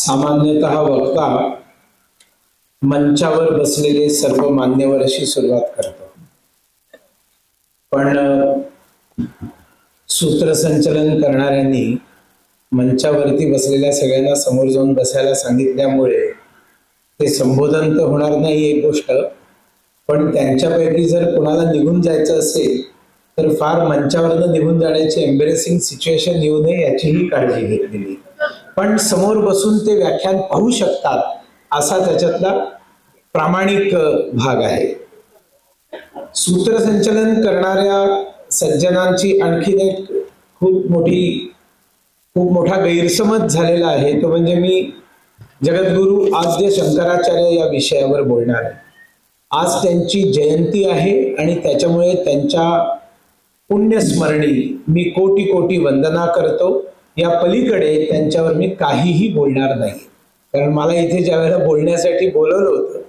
सामान्यतः वक्ता मंचावर बसलेले सर्व मान्यवर अशी सुरुवात करतो, पण सूत्रसंचलन करणाऱ्यांनी मंचावरती बसलेल्या सगळ्यांना समोर जाऊन बसायला सांगितल्यामुळे ते संबोधन तर होणार नाही एक गोष्ट, पण त्यांच्यापैकी जर कोणाला निघून जायचं असेल तर फार मंचावरनं निघून जाण्याची एम्बॅरेसिंग सिच्युएशन येऊ नये याचीही काळजी घेतलेली, पण समोर बसून ते व्याख्यान पाहू शकतात असा त्याच्यातला प्रामाणिक भाग आहे. सूत्रसंचलन करणाऱ्या सज्जनांची आणखीन एक खूप मोठा गैरसमज झालेला आहे, तो म्हणजे मी जगद्गुरु आद्य शंकराचार्य या विषयावर बोलणार आहे. आज त्यांची जयंती आहे आणि त्याच्यामुळे त्यांच्या पुण्यस्मरणी मी कोटी कोटी वंदना करतो. या पलीकडे त्यांच्यावर मी काहीही बोलणार नाही, कारण मला इथे ज्या वेळेला बोलण्यासाठी बोलवलं होतं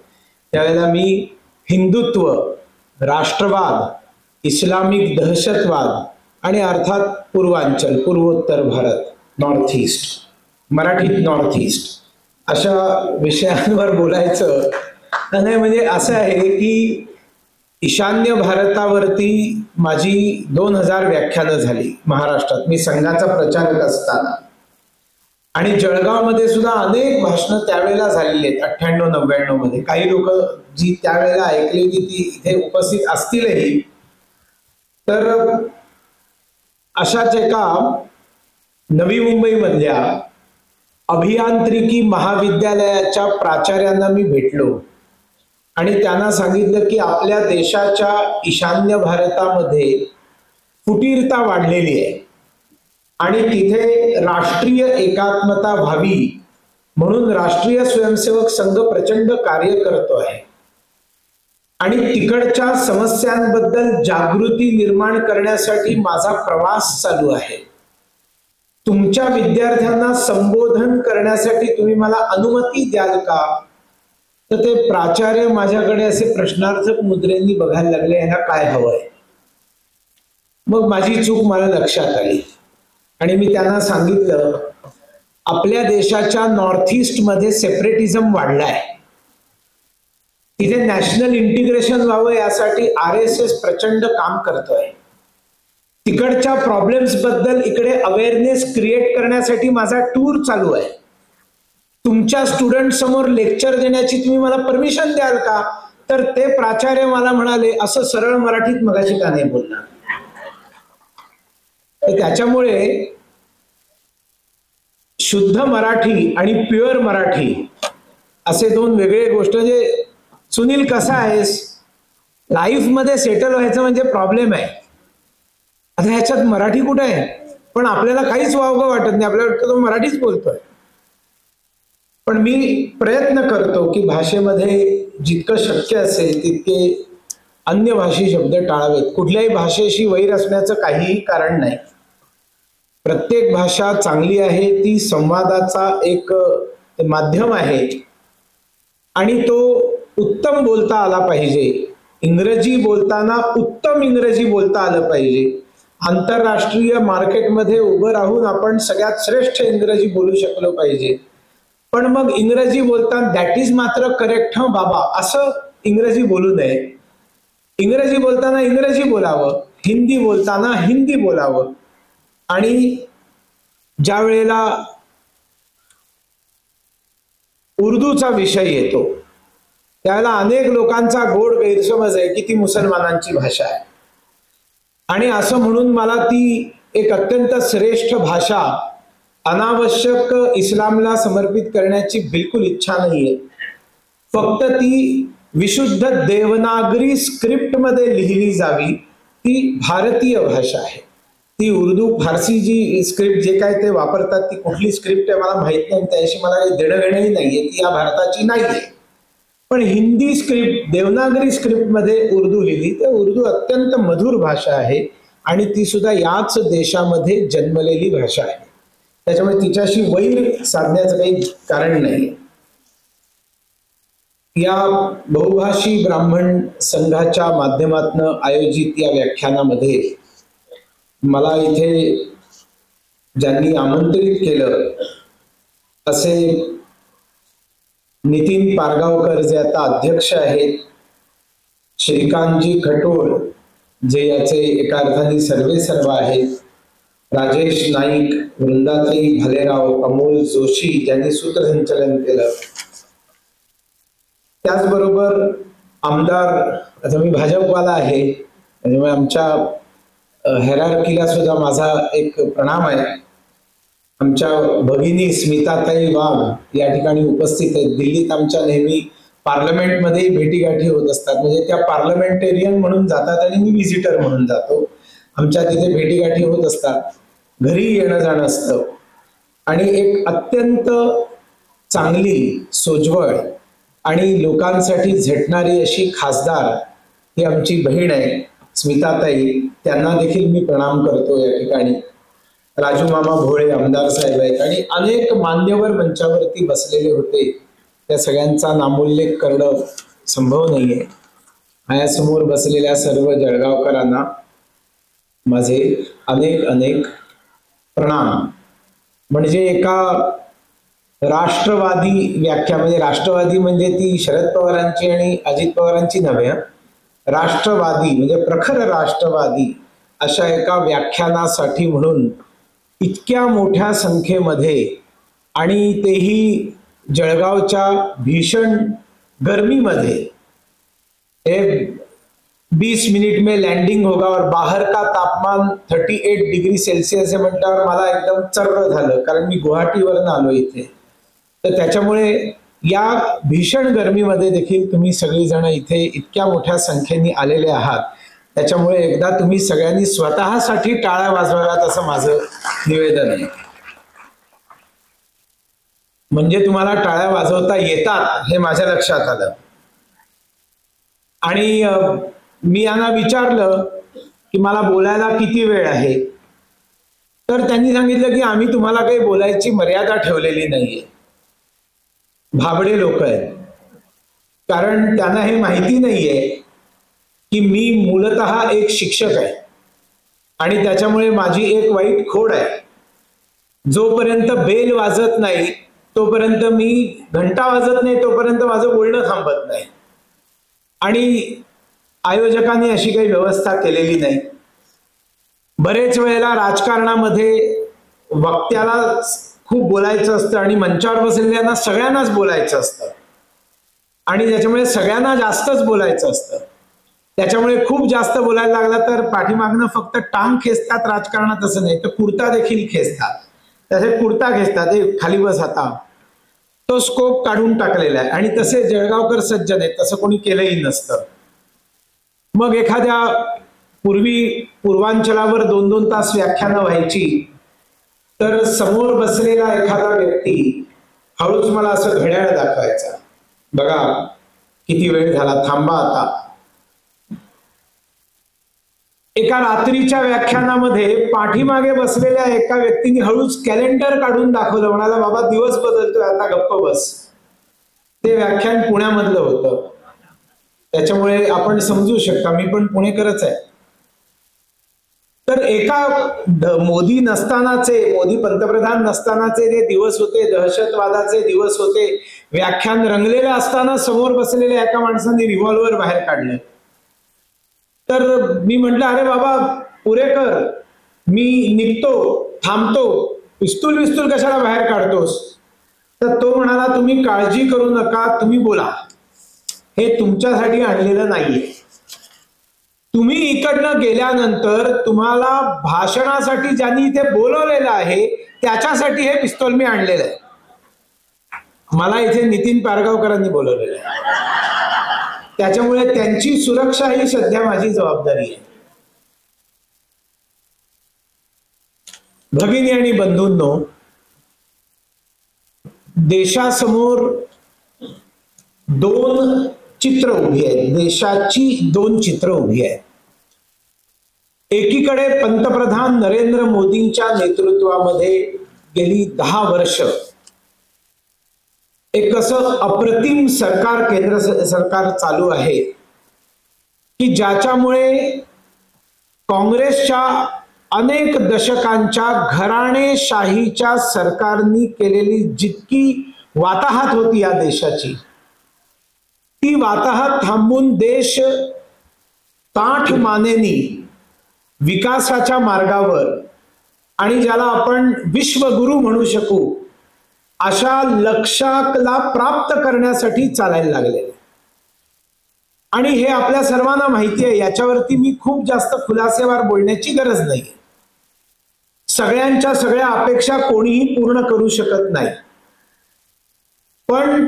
त्यावेळेला मी हिंदुत्व, राष्ट्रवाद, इस्लामिक दहशतवाद आणि अर्थात पूर्वांचल, पूर्वोत्तर भारत, नॉर्थ ईस्ट, मराठीत नॉर्थ ईस्ट अशा विषयांवर बोलायचं नाही. म्हणजे असं आहे की ईशान्य भारतावरती माझी 2000 व्याख्यानं झाली महाराष्ट्रात, मी संघाचा प्रचारक असताना, आणि जळगावमध्ये सुद्धा अनेक भाषणं त्यावेळेला झालेली आहेत 98-99 मध्ये. काही लोक जी त्यावेळेला ऐकली होती ती इथे उपस्थित असतीलही. तर अशाच एका नवी मुंबई मधल्या अभियांत्रिकी महाविद्यालयाच्या प्राचार्यांना मी भेटलो आणि त्यांना सांगितलं की आपल्या देशाच्या ईशान्य भारतामध्ये फुटीरता वाढलेली आहे आणि तिथे राष्ट्रीय एकात्मता व्हावी म्हणून राष्ट्रीय स्वयंसेवक संघ प्रचंड कार्य करतो आहे आणि तिकडच्या समस्यांबद्दल जागृती निर्माण करण्यासाठी माझा प्रवास चालू आहे. तुमच्या विद्यार्थ्यांना संबोधन करण्यासाठी तुम्ही मला अनुमती द्याल का? तर ते प्राचार्य माझ्याकडे असे प्रश्नार्थक मुद्रेंनी बघायला लागले, यांना काय हवंय. मग माझी चूक मला लक्षात आली आणि मी त्यांना सांगितलं, आपल्या देशाच्या नॉर्थ ईस्ट मध्ये सेपरेटिझम वाढलाय, तिथे नॅशनल इंटिग्रेशन व्हावं यासाठी RSS प्रचंड काम करतोय. तिकडच्या प्रॉब्लेम्स बद्दल इकडे अवेअरनेस क्रिएट करण्यासाठी माझा टूर चालू आहे. तुमच्या स्टुडंट समोर लेक्चर देण्याची तुम्ही मला परमिशन द्याल का? तर ते प्राचार्य मला म्हणाले, असं सरळ मराठीत मगाशी का नाही बोलणार. त्याच्यामुळे शुद्ध मराठी आणि प्युअर मराठी असे दोन वेगळे गोष्ट. म्हणजे सुनील कसा आहेस, लाईफ मध्ये सेटल व्हायचं म्हणजे प्रॉब्लेम आहे. आता ह्याच्यात मराठी कुठे आहे, पण आपल्याला काहीच वावगं वाटत नाही, आपल्याला वाटतं तो मराठीच बोलतोय. पण मी प्रयत्न करतो की भाषेमध्ये जितकं शक्य असेल तितके अन्य भाषी शब्द टाळावेत. कुठल्याही भाषेशी वैर असण्याचं काहीही कारण नाही. प्रत्येक भाषा चांगली आहे, ती संवादाचा एक माध्यम आहे आणि तो उत्तम बोलता आला पाहिजे. इंग्रजी बोलताना उत्तम इंग्रजी बोलता आलं पाहिजे. आंतरराष्ट्रीय मार्केटमध्ये उभं राहून आपण सगळ्यात श्रेष्ठ इंग्रजी बोलू शकलो पाहिजे. पण मग इंग्रजी बोलताना दॅट इज मात्र करेक्ट हं बाबा असं इंग्रजी बोलू नये. इंग्रजी बोलताना इंग्रजी बोलावं, हिंदी बोलताना हिंदी बोलावं. आणि ज्या वेळेला उर्दूचा विषय येतो त्यावेळेला अनेक लोकांचा गोड गैरसमज आहे की ती मुसलमानांची भाषा आहे आणि असं म्हणून मला ती एक अत्यंत श्रेष्ठ भाषा अनावश्यक इस्लामला समर्पित करण्याची बिलकुल इच्छा नाहीये. फक्त ती विशुद्ध देवनागरी स्क्रिप्ट मध्ये लिहिली जावी. ती भारतीय भाषा आहे. ती उर्दू फारसी जी स्क्रिप्ट जे काय ते वापरतात ती कुठली स्क्रिप्ट आहे मला माहित नाही, त्याशी मला काही देणं घेणंही नाहीये, ती या भारताची नाहीये. पण हिंदी स्क्रिप्ट, देवनागरी स्क्रिप्ट मध्ये उर्दू लिहिली तर उर्दू अत्यंत मधुर भाषा आहे आणि ती सुद्धा याच देशामध्ये जन्मलेली भाषा आहे. त्याच्यामुळे तिच्याशी वैर साधण्याचं काही कारण नाही. या बहुभाषी ब्राह्मण संघाच्या माध्यमातून आयोजित या व्याख्यानामध्ये मला इथे ज्यांनी आमंत्रित केलं असे नितीन पारगावकर जे आता अध्यक्ष आहेत, श्रीकांतजी खटोळ जे याचे एका अर्थाने सर्वेसर्वा आहेत, राजेश नाईक, वृंदाताई भालेराव, अमोल जोशी ज्यांनी सूत्रसंचलन केलं, त्याचबरोबर आमदार, आता मी भाजपवाला आहे त्यामुळे आमच्या हेरारकीला सुद्धा माझा एक प्रणाम आहे. आमच्या भगिनी स्मिताताई वाघ या ठिकाणी उपस्थित आहेत. दिल्लीत आमच्या नेहमी पार्लमेंटमध्ये भेटीगाठी होत असतात, म्हणजे त्या पार्लमेंटेरियन म्हणून जातात आणि मी व्हिजिटर म्हणून जातो. आमच्या तिथे भेटीगाठी होत असतात, घरी येणं जाणं असतं. आणि एक अत्यंत चांगली, सोज्वळ आणि लोकांसाठी झटणारी अशी खासदार ही आमची बहीण आहे स्मिताताई, त्यांना देखील मी प्रणाम करतो या ठिकाणी. राजू मामा भोळे आमदार साहेब आहेत आणि अनेक मान्यवर मंचावरती बसलेले होते. त्या सगळ्यांचा नामोल्लेख करणं संभव नाहीये. माझ्यासमोर बसलेल्या सर्व जळगावकरांना माझे अनेक अनेक प्रणाम. म्हणजे एका राष्ट्रवादी व्याख्या, म्हणजे राष्ट्रवादी म्हणजे ती शरद पवारांची आणि अजित पवारांची नव्हे, राष्ट्रवादी म्हणजे प्रखर राष्ट्रवादी अशा एका व्याख्यानासाठी म्हणून इतक्या मोठ्या संख्येमध्ये, आणि तेही जळगावच्या भीषण गर्मीमध्ये, 20 मिनिट में लैंडिंग होगा और बाहर का तापमान 38 डिग्री सेल्सियस आहे म्हटल्यावर मला एकदम चर्र झालं, कारण मी गुवाहाटीवरून आलो इथे. तर त्याच्यामुळे या भीषण गर्मीमध्ये देखील तुम्ही सगळीजण इथे इतक्या मोठ्या संख्येने आलेले आहात, त्याच्यामुळे एकदा तुम्ही सगळ्यांनी स्वतःसाठी टाळ्या वाजवाव्यात असं माझं निवेदन आहे. म्हणजे तुम्हाला टाळ्या वाजवता येतात हे माझ्या लक्षात आलं. आणि मी यांना विचारलं की मला बोलायला किती वेळ आहे, तर त्यांनी सांगितलं की आम्ही तुम्हाला काही बोलायची मर्यादा ठेवलेली नाहीये. भाबडे लोक आहेत, कारण त्यांना हे माहिती नाहीये की मी मूलतः एक शिक्षक आहे आणि त्याच्यामुळे माझी एक वाईट खोड आहे. जोपर्यंत बेल वाजत नाही तोपर्यंत, मी घंटा वाजत नाही तोपर्यंत माझं बोलणं थांबत नाही. आणि आयोजकांनी अशी काही व्यवस्था केलेली नाही. बरेच वेळेला राजकारणामध्ये वक्त्याला खूप बोलायचं असतं आणि मंचावर बसलेल्यांना सगळ्यांनाच बोलायचं असतं आणि त्याच्यामुळे सगळ्यांना जास्तच बोलायचं असतं. त्याच्यामुळे खूप जास्त बोलायला लागला तर पाठीमागनं फक्त टांग खेचतात राजकारणात, असं नाही तर कुर्ता देखील खेचतात. तसे कुर्ता खेचतात, खाली बस आता, तो स्कोप काढून टाकलेला आहे. आणि तसे जळगावकर सज्जन आहेत, तसं कोणी केलंही नसतं. मग एखाद्या पूर्वांचलावर 2-2 तास व्याख्यानं व्हायची, तर समोर बसलेला एखादा व्यक्ती हळूच मला असं घड्याळ दाखवायचा, बघा किती वेळ झाला, थांबा आता. एका रात्रीच्या व्याख्यानामध्ये पाठीमागे बसलेल्या एका व्यक्तीने हळूच कॅलेंडर काढून दाखवलं, म्हणाला बाबा दिवस बदलतोय, आता गप्प बस. ते व्याख्यान पुण्यामधलं होतं, त्याच्यामुळे आपण समजू शकता मी पण पुणेकरच आहे. तर एका मोदी पंतप्रधान नसतानाचे जे दिवस होते, दहशतवादाचे दिवस होते, व्याख्यान रंगलेलं असताना समोर बसलेल्या एका माणसाने रिव्हॉल्वर बाहेर काढलं. तर मी म्हटलं अरे बाबा पुरे कर, मी निघतो, थांबतो, पिस्तूल कशाला बाहेर काढतोस. तर तो म्हणाला तुम्ही काळजी करू नका, तुम्ही बोला, हे तुमच्यासाठी आणलेलं नाहीये. तुम्ही इकडनं गेल्यानंतर तुम्हाला भाषणासाठी ज्यांनी इथे बोलवलेलं आहे त्याच्यासाठी हे पिस्तूल मी आणलेलं आहे. मला इथे नितीन पारगावकरांनी बोलवलेलं आहे, त्याच्यामुळे त्यांची सुरक्षा ही सध्या माझी जबाबदारी आहे. भगिनी आणि बंधूंनो, देशासमोर 2 चित्र उभी आहेत, देशाची 2 चित्र उभी आहेत. एकीकडे पंतप्रधान नरेंद्र मोदींच्या नेतृत्वामध्ये गेली 10 वर्ष एक असं अप्रतिम सरकार, केंद्र सरकार चालू आहे की ज्याच्यामुळे काँग्रेसच्या अनेक दशकांच्या घराणेशाहीच्या सरकारनी केलेली जितकी वाताहत होती या देशाची, ती वाताहत थांबून देश ताठ मानेनी विकासाच्या मार्गावर आणि ज्याला आपण विश्वगुरु म्हणू शकू अशा लक्ष्याला प्राप्त करण्यासाठी चालायला लागले. आणि हे आपल्या सर्वांना माहिती आहे, याच्यावरती मी खूप जास्त खुलासेवार बोलण्याची गरज नाही. सगळ्यांच्या सगळ्या अपेक्षा कोणीही पूर्ण करू शकत नाही, पण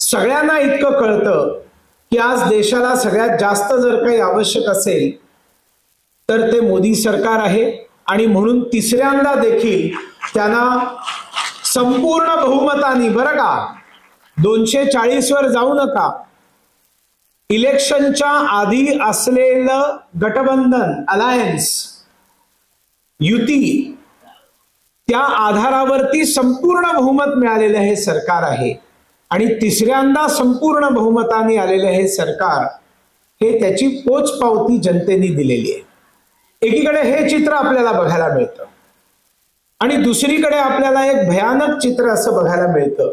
सगळ्यांना इतकं कळतं की आज देशाला सगळ्यात जास्त जर काही आवश्यक असेल तर ते मोदी सरकार आहे. आणि म्हणून तिसऱ्यांदा देखील त्यांना संपूर्ण बहुमताने, बरं का, 240 वर जाऊ नका, इलेक्शनच्या आधी असलेलं गठबंधन, अलायन्स, युती, त्या आधारावरती संपूर्ण बहुमत मिळालेलं हे सरकार आहे. आणि तिसऱ्यांदा संपूर्ण बहुमताने आलेलं हे सरकार, हे त्याची पोचपावती जनतेने दिलेली आहे. एकीकडे हे चित्र आपल्याला बघायला मिळतं आणि दुसरीकडे आपल्याला एक भयानक चित्र असं बघायला मिळतं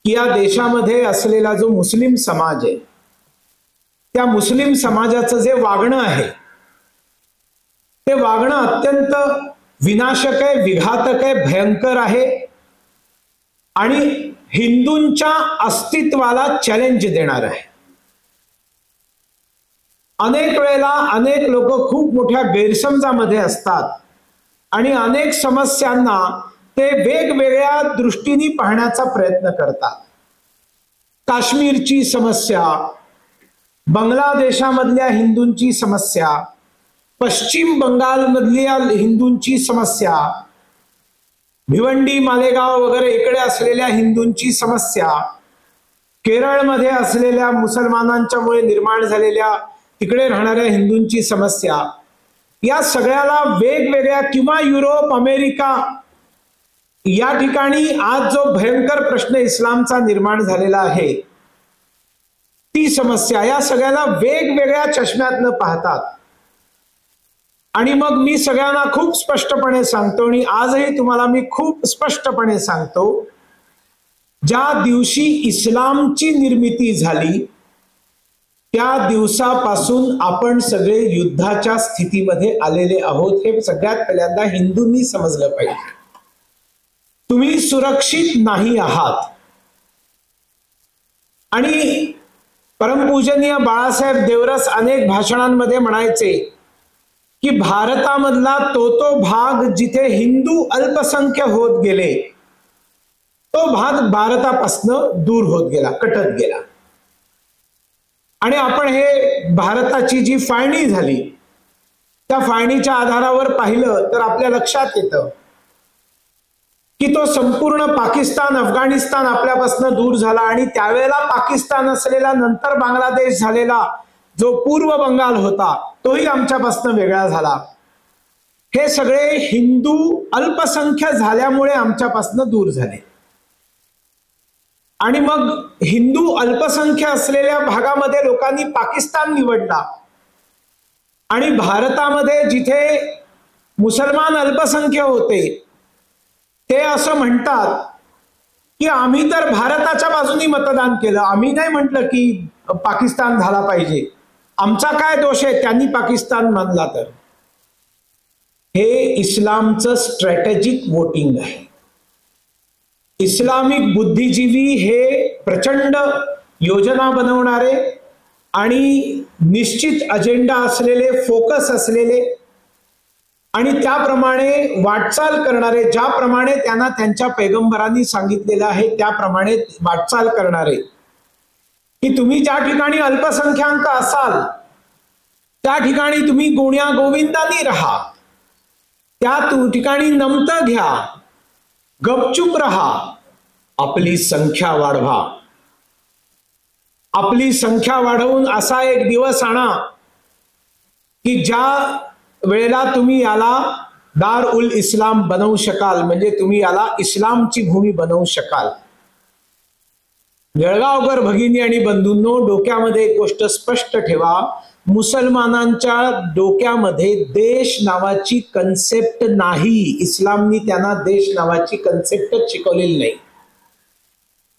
की या देशामध्ये असलेला जो मुस्लिम समाज आहे, त्या मुस्लिम समाजाचं जे वागणं आहे ते वागणं अत्यंत विनाशक आहे, विघातक आहे, भयंकर आहे आणि हिंदूंच्या अस्तित्वाला चॅलेंज देणार आहे. अनेक वेळेला अनेक लोक खूप मोठ्या गैरसमजामध्ये असतात आणि अनेक समस्यांना ते वेगवेगळ्या दृष्टीने पाहण्याचा प्रयत्न करतात. काश्मीरची समस्या, बांगलादेशामधल्या हिंदूंची समस्या, पश्चिम बंगालमधल्या हिंदूंची समस्या, भिवंडी, मालेगाव वगैरे इकडे असलेल्या हिंदूंची समस्या, केरळमध्ये असलेल्या मुसलमानांच्यामुळे निर्माण झालेल्या तिकडे राहणाऱ्या हिंदूंची समस्या, या सगळ्याला वेगवेगळ्या, किंवा युरोप, अमेरिका या ठिकाणी आज जो भयंकर प्रश्न इस्लामचा निर्माण झालेला आहे, ती समस्या, या सगळ्याला वेगवेगळ्या चष्म्यातनं पाहतात. आणि मग मी सगळ्यांना खूप स्पष्टपणे सांगतो आणि आजही तुम्हाला मी खूप स्पष्टपणे सांगतो, ज्या दिवशी इस्लामची निर्मिती झाली त्या दिवसापासून आपण सगळे युद्धाच्या स्थितीमध्ये आलेले आहोत. हे सगळ्यात पहिल्यांदा हिंदूंनी समजलं पाहिजे. तुम्ही सुरक्षित नाही आहात. आणि परमपूजनीय बाळासाहेब देवरस अनेक भाषणांमध्ये म्हणायचे की भारतामधला तो भाग जिथे हिंदू अल्पसंख्य होत गेले, तो भाग भारतापासून दूर होत गेला, कटत गेला. आणि आपण हे भारताची जी फाळणी झाली त्या फाळणीच्या आधारावर पाहिलं तर आपल्या लक्षात येतं की तो संपूर्ण पाकिस्तान, अफगाणिस्तान आपल्यापासून दूर झाला. आणि त्यावेळेला पाकिस्तान असलेला, नंतर बांगलादेश झालेला जो पूर्व बंगाल होता, तोही आमच्यापासून वेगळा झाला. हे सगळे हिंदू अल्पसंख्य झाल्यामुळे आमच्यापासून दूर झाले. आणि मग हिंदू अल्पसंख्य असलेल्या भागामध्ये लोकांनी पाकिस्तान निवडला आणि भारतामध्ये जिथे मुसलमान अल्पसंख्य होते ते असं म्हणतात की आम्ही तर भारताच्या बाजूनी मतदान केलं, आम्ही नाही म्हटलं की पाकिस्तान झाला पाहिजे, आमचा काय दोष आहे त्यांनी पाकिस्तान मानला तर. हे इस्लामचं स्ट्रॅटेजिक वोटिंग आहे. इस्लामिक बुद्धिजीवी हे प्रचंड योजना बनवणारे आणि निश्चित अजेंडा असलेले, फोकस असलेले आणि त्याप्रमाणे वाटचाल करणारे, ज्याप्रमाणे त्यांना त्यांच्या पैगंबरांनी सांगितलेलं आहे त्याप्रमाणे वाटचाल करणारे, की तुम्ही ज्या ठिकाणी अल्पसंख्याक असाल त्या ठिकाणी तुम्ही गुण्या गोविंदानी राहा, त्या ठिकाणी नमतं घ्या, गपचूप रहा, आपली संख्या वाढवा. आपली संख्या वाढवून असा एक दिवस आणा की ज्या वेळेला तुम्ही याला दार उल इस्लाम बनवू शकाल, म्हणजे तुम्ही याला इस्लामची भूमी बनवू शकाल. जळगावकर भगिनी आणि बंधूंनो, डोक्यामध्ये एक गोष्ट स्पष्ट ठेवा, मुसलमानांच्या डोक्यामध्ये देश नावाची कन्सेप्ट नाही. इस्लामनी त्यांना देश नावाची कन्सेप्ट शिकवलेली नाही.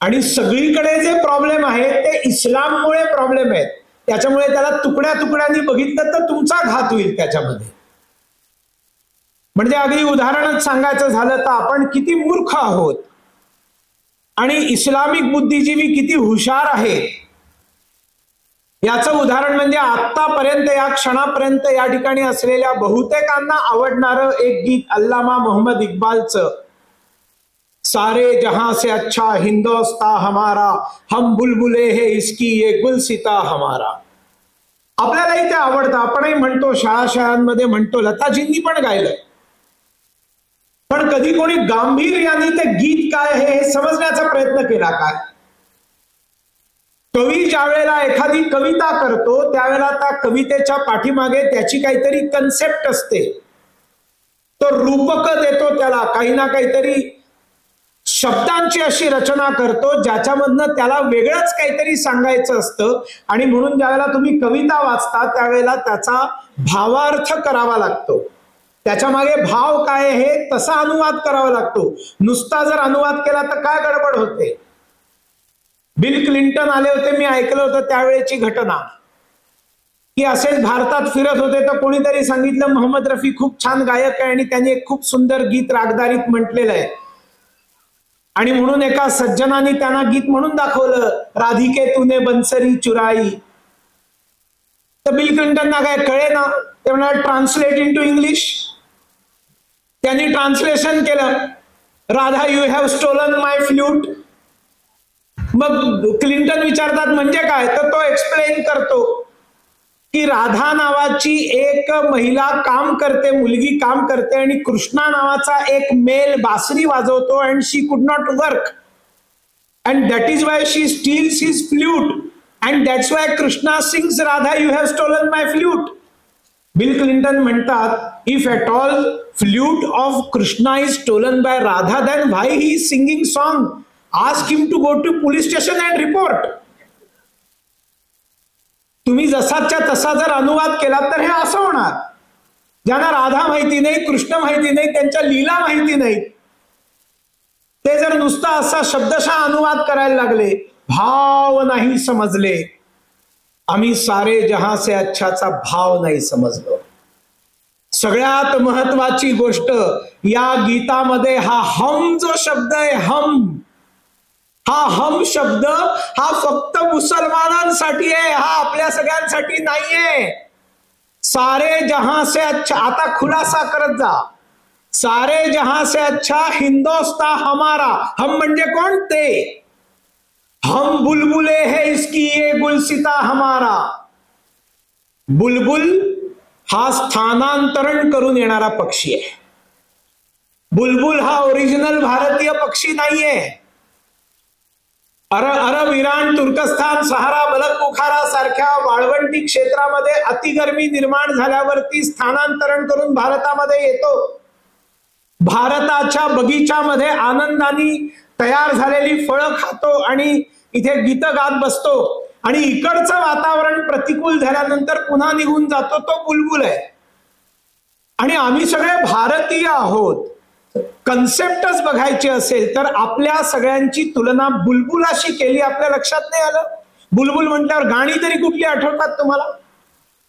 आणि सगळीकडे जे प्रॉब्लेम आहेत ते इस्लाममुळे प्रॉब्लेम आहेत. त्याच्यामुळे त्याला तुकड्या तुकड्यांनी बघितलं तर तुमचा घात होईल त्याच्यामध्ये. म्हणजे अगदी उदाहरणच सांगायचं झालं तर आपण किती मूर्ख आहोत आणि इस्लामिक बुद्धिजीवी किती हुशार आहेत याचं उदाहरण म्हणजे आतापर्यंत या क्षणापर्यंत या ठिकाणी असलेल्या बहुतेकांना आवडणारं एक गीत अल्लामा मोहम्मद इक्बालचं, सारे जहां से अच्छा हिंदोस्तां हमारा, हम बुलबुले है इसकी ये गुलसिता हमारा. आपल्यालाही ते आवडतं, आपणही म्हणतो, शाळांमध्ये म्हणतो, लताजींनी पण गायलं. पण कधी कोणी गांभीर्याने ते गीत काय आहे हे समजण्याचा प्रयत्न केला काय? कवी ज्या वेळेला एखादी कविता करतो त्यावेळेला त्या कवितेच्या पाठीमागे त्याची काहीतरी कन्सेप्ट असते, तो रूपक देतो, त्याला काही ना काहीतरी शब्दांची अशी रचना करतो ज्याच्यामधनं त्याला वेगळंच काहीतरी सांगायचं असतं. आणि म्हणून ज्यावेळेला तुम्ही कविता वाचता त्यावेळेला त्याचा भावार्थ करावा लागतो, त्याच्या मागे भाव काय हे तसा अनुवाद करावा लागतो. नुसता जर अनुवाद केला तर काय गडबड होते. बिल क्लिंटन आले होते, मी ऐकलं होतं त्यावेळेची घटना, की असेच भारतात फिरत होते तर कोणीतरी सांगितलं मोहम्मद रफी खूप छान गायक आहे आणि त्यांनी एक खूप सुंदर गीत रागदारीत म्हटलेलं आहे. आणि म्हणून एका सज्जनाने त्यांना गीत म्हणून दाखवलं, राधिके तूने बंसरी चुराई. तर बिल क्लिंटनना काय कळे ना, ते म्हणाले ट्रान्सलेट इन टू इंग्लिश. त्यांनी ट्रान्सलेशन केलं, Radha you have stolen my flute. मग क्लिंटन विचारतात म्हणजे काय, तर तो एक्सप्लेन करतो की राधा नावाची एक महिला काम करते, मुलगी काम करते, आणि कृष्णा नावाचा एक मेल बासरी वाजवतो, and she could not work and that is why she steals his flute and that's why Krishna sings Radha you have stolen my flute. Bill Clinton म्हणतात, if at all flute of Krishna is stolen by Radha then why he is singing song. Ask him to go to police station and report. तुम्ही जसाच्या तसा जर अनुवाद केला तर हे असं होणार. ज्यांना राधा माहिती नाही, कृष्ण माहिती नाही, त्यांच्या लीला माहिती नाही, ते जर नुसता असा शब्दशः अनुवाद करायला लागले, भाव नाही समजले. आम्ही सारे जहां से अच्छाचा भाव नाही समजलो. सगळ्यात महत्वाची गोष्ट या गीतामध्ये हा हम जो शब्द आहे, हा हम शब्द हा फक्त मुसलमानांसाठी आहे, हा आपल्या सगळ्यांसाठी नाहीये. सारे जहां से अच्छा, आता खुलासा करत जा, सारे जहां से अच्छा हिंदोस्तां हमारा. हम म्हणजे कोण? ते. हम बुलबुले है इसकी ये गुलसिता हमारा. बुलबुल हा स्थानांतरण करून येणारा पक्षी आहे. बुलबुल हा ओरिजिनल भारतीय पक्षी नाहीये. अरब, इराण, तुर्कस्तान, सहारा, बलक बुखारा सारख्या वाळवंटी क्षेत्रामध्ये अतिगर्मी निर्माण झाल्यावरती स्थानांतरण करून भारतामध्ये येतो. भारताच्या बगीच्यामध्ये आनंदाने तयार झालेली फळं खातो आणि इथे गीत गात बसतो, आणि इकडचं वातावरण प्रतिकूल झाल्यानंतर पुन्हा निघून जातो, तो बुलबुल आहे. आणि आम्ही सगळे भारतीय आहोत. कन्सेप्टच बघायची असेल तर आपल्या सगळ्यांची तुलना बुलबुलाशी केली, आपल्या लक्षात नाही आलं. बुलबुल म्हटल्यावर गाणी तरी कुठली आठवतात तुम्हाला?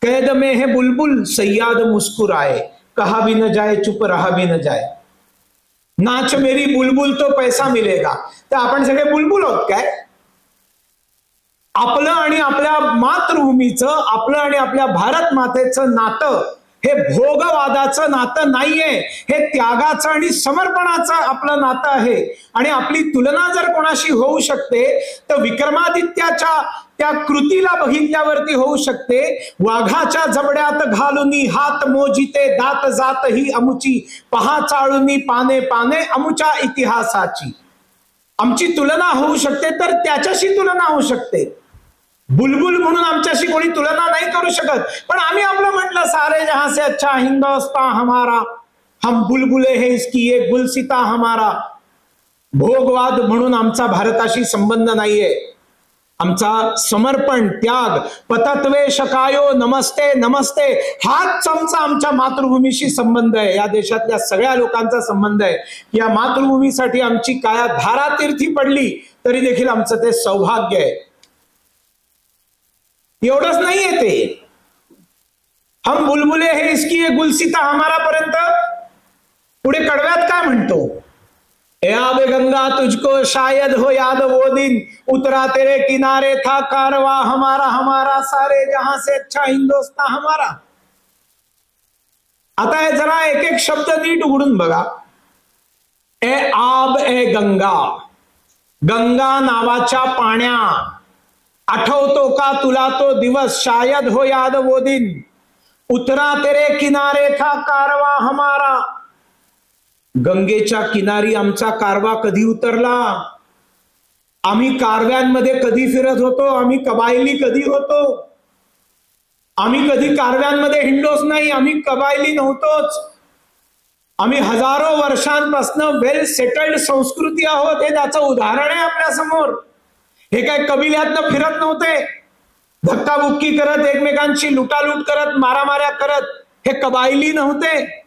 कैद में है बुलबुल सय्याद मुस्कुराए, कहा भी न जाए चुप रहा भी न जाए, नाच मेरी बुलबुल तो पैसा मिलेगा. तर आपण सगळे बुलबुल आहोत काय? आपलं आणि आपल्या मातृभूमीचं, आपलं आणि आपल्या भारत मातेचं नातं हे भोगवादाचं नातं नाहीये, हे त्यागाचं आणि समर्पणाचं आपलं नातं आहे. आणि आपली तुलना जर कोणाशी होऊ शकते तर विक्रमादित्याच्या त्या कृतीला बघितल्यावरती होऊ शकते. वाघाच्या जबड्यात घालुनी हात मोजिते दात जात ही अमुची, पहा चाळुनी पाने पाने अमुच्या इतिहासाची. आमची तुलना होऊ शकते तर त्याच्याशी तुलना होऊ शकते. बुलबुल म्हणून आमच्याशी कोणी तुलना नाही करू शकत. पण आम्ही आपलं म्हटलं, सारे जहां से अच्छा हिंदोस्तां हमारा, हम बुलबुले है इसकी ये गुलसिता हमारा. भोगवाद म्हणून आमचा भारताशी संबंध नाहीये. आमचा समर्पण, त्याग, पतत्वेशकायो नमस्ते नमस्ते, हाच आमचा आमच्या मातृभूमीशी संबंध आहे. या देशातल्या सगळ्या लोकांचा संबंध आहे. या मातृभूमीसाठी आमची काया धारातीर्थी पडली तरी देखील आमचं ते सौभाग्य आहे. एवढंच नाहीये ते, हम बुलबुले है इसकी ये गुलसिता हमारा पर्यंत पुढे कडव्यात काय म्हणतो, ए आबे गंगा तुझको शायद हो याद वो दिन, उतरा तेरे किनारे था कारवा हमारा, हमारा सारे जहां से अच्छा हिंदुस्तान हमारा. आता हे जरा एक एक शब्द नीट उघडून बघा. ए आब ए गंगा, गंगा नावाच्या पाण्या, आठवतो का तुला तो दिवस, शायद हो याद वो दिन, उतरा तेरे किनारे था कारवा हमारा. गंगेच्या किनारी आमचा कारवा कधी उतरला? आम्ही कारव्यांमध्ये कधी फिरत होतो? आम्ही कबायली कधी होतो? आम्ही कधी कारव्यांमध्ये हिंडलोच नाही, आम्ही कबायली नव्हतोच. आम्ही हजारो वर्षांपासून वेल सेटल्ड संस्कृती आहोत. हे त्याचं उदाहरण आहे आपल्या समोर. हे काय कबिल्यातनं फिरत नव्हते, धक्काबुक्की करत, एकमेकांची लुटालूट करत, मारामाऱ्या करत. हे कबायली नव्हते.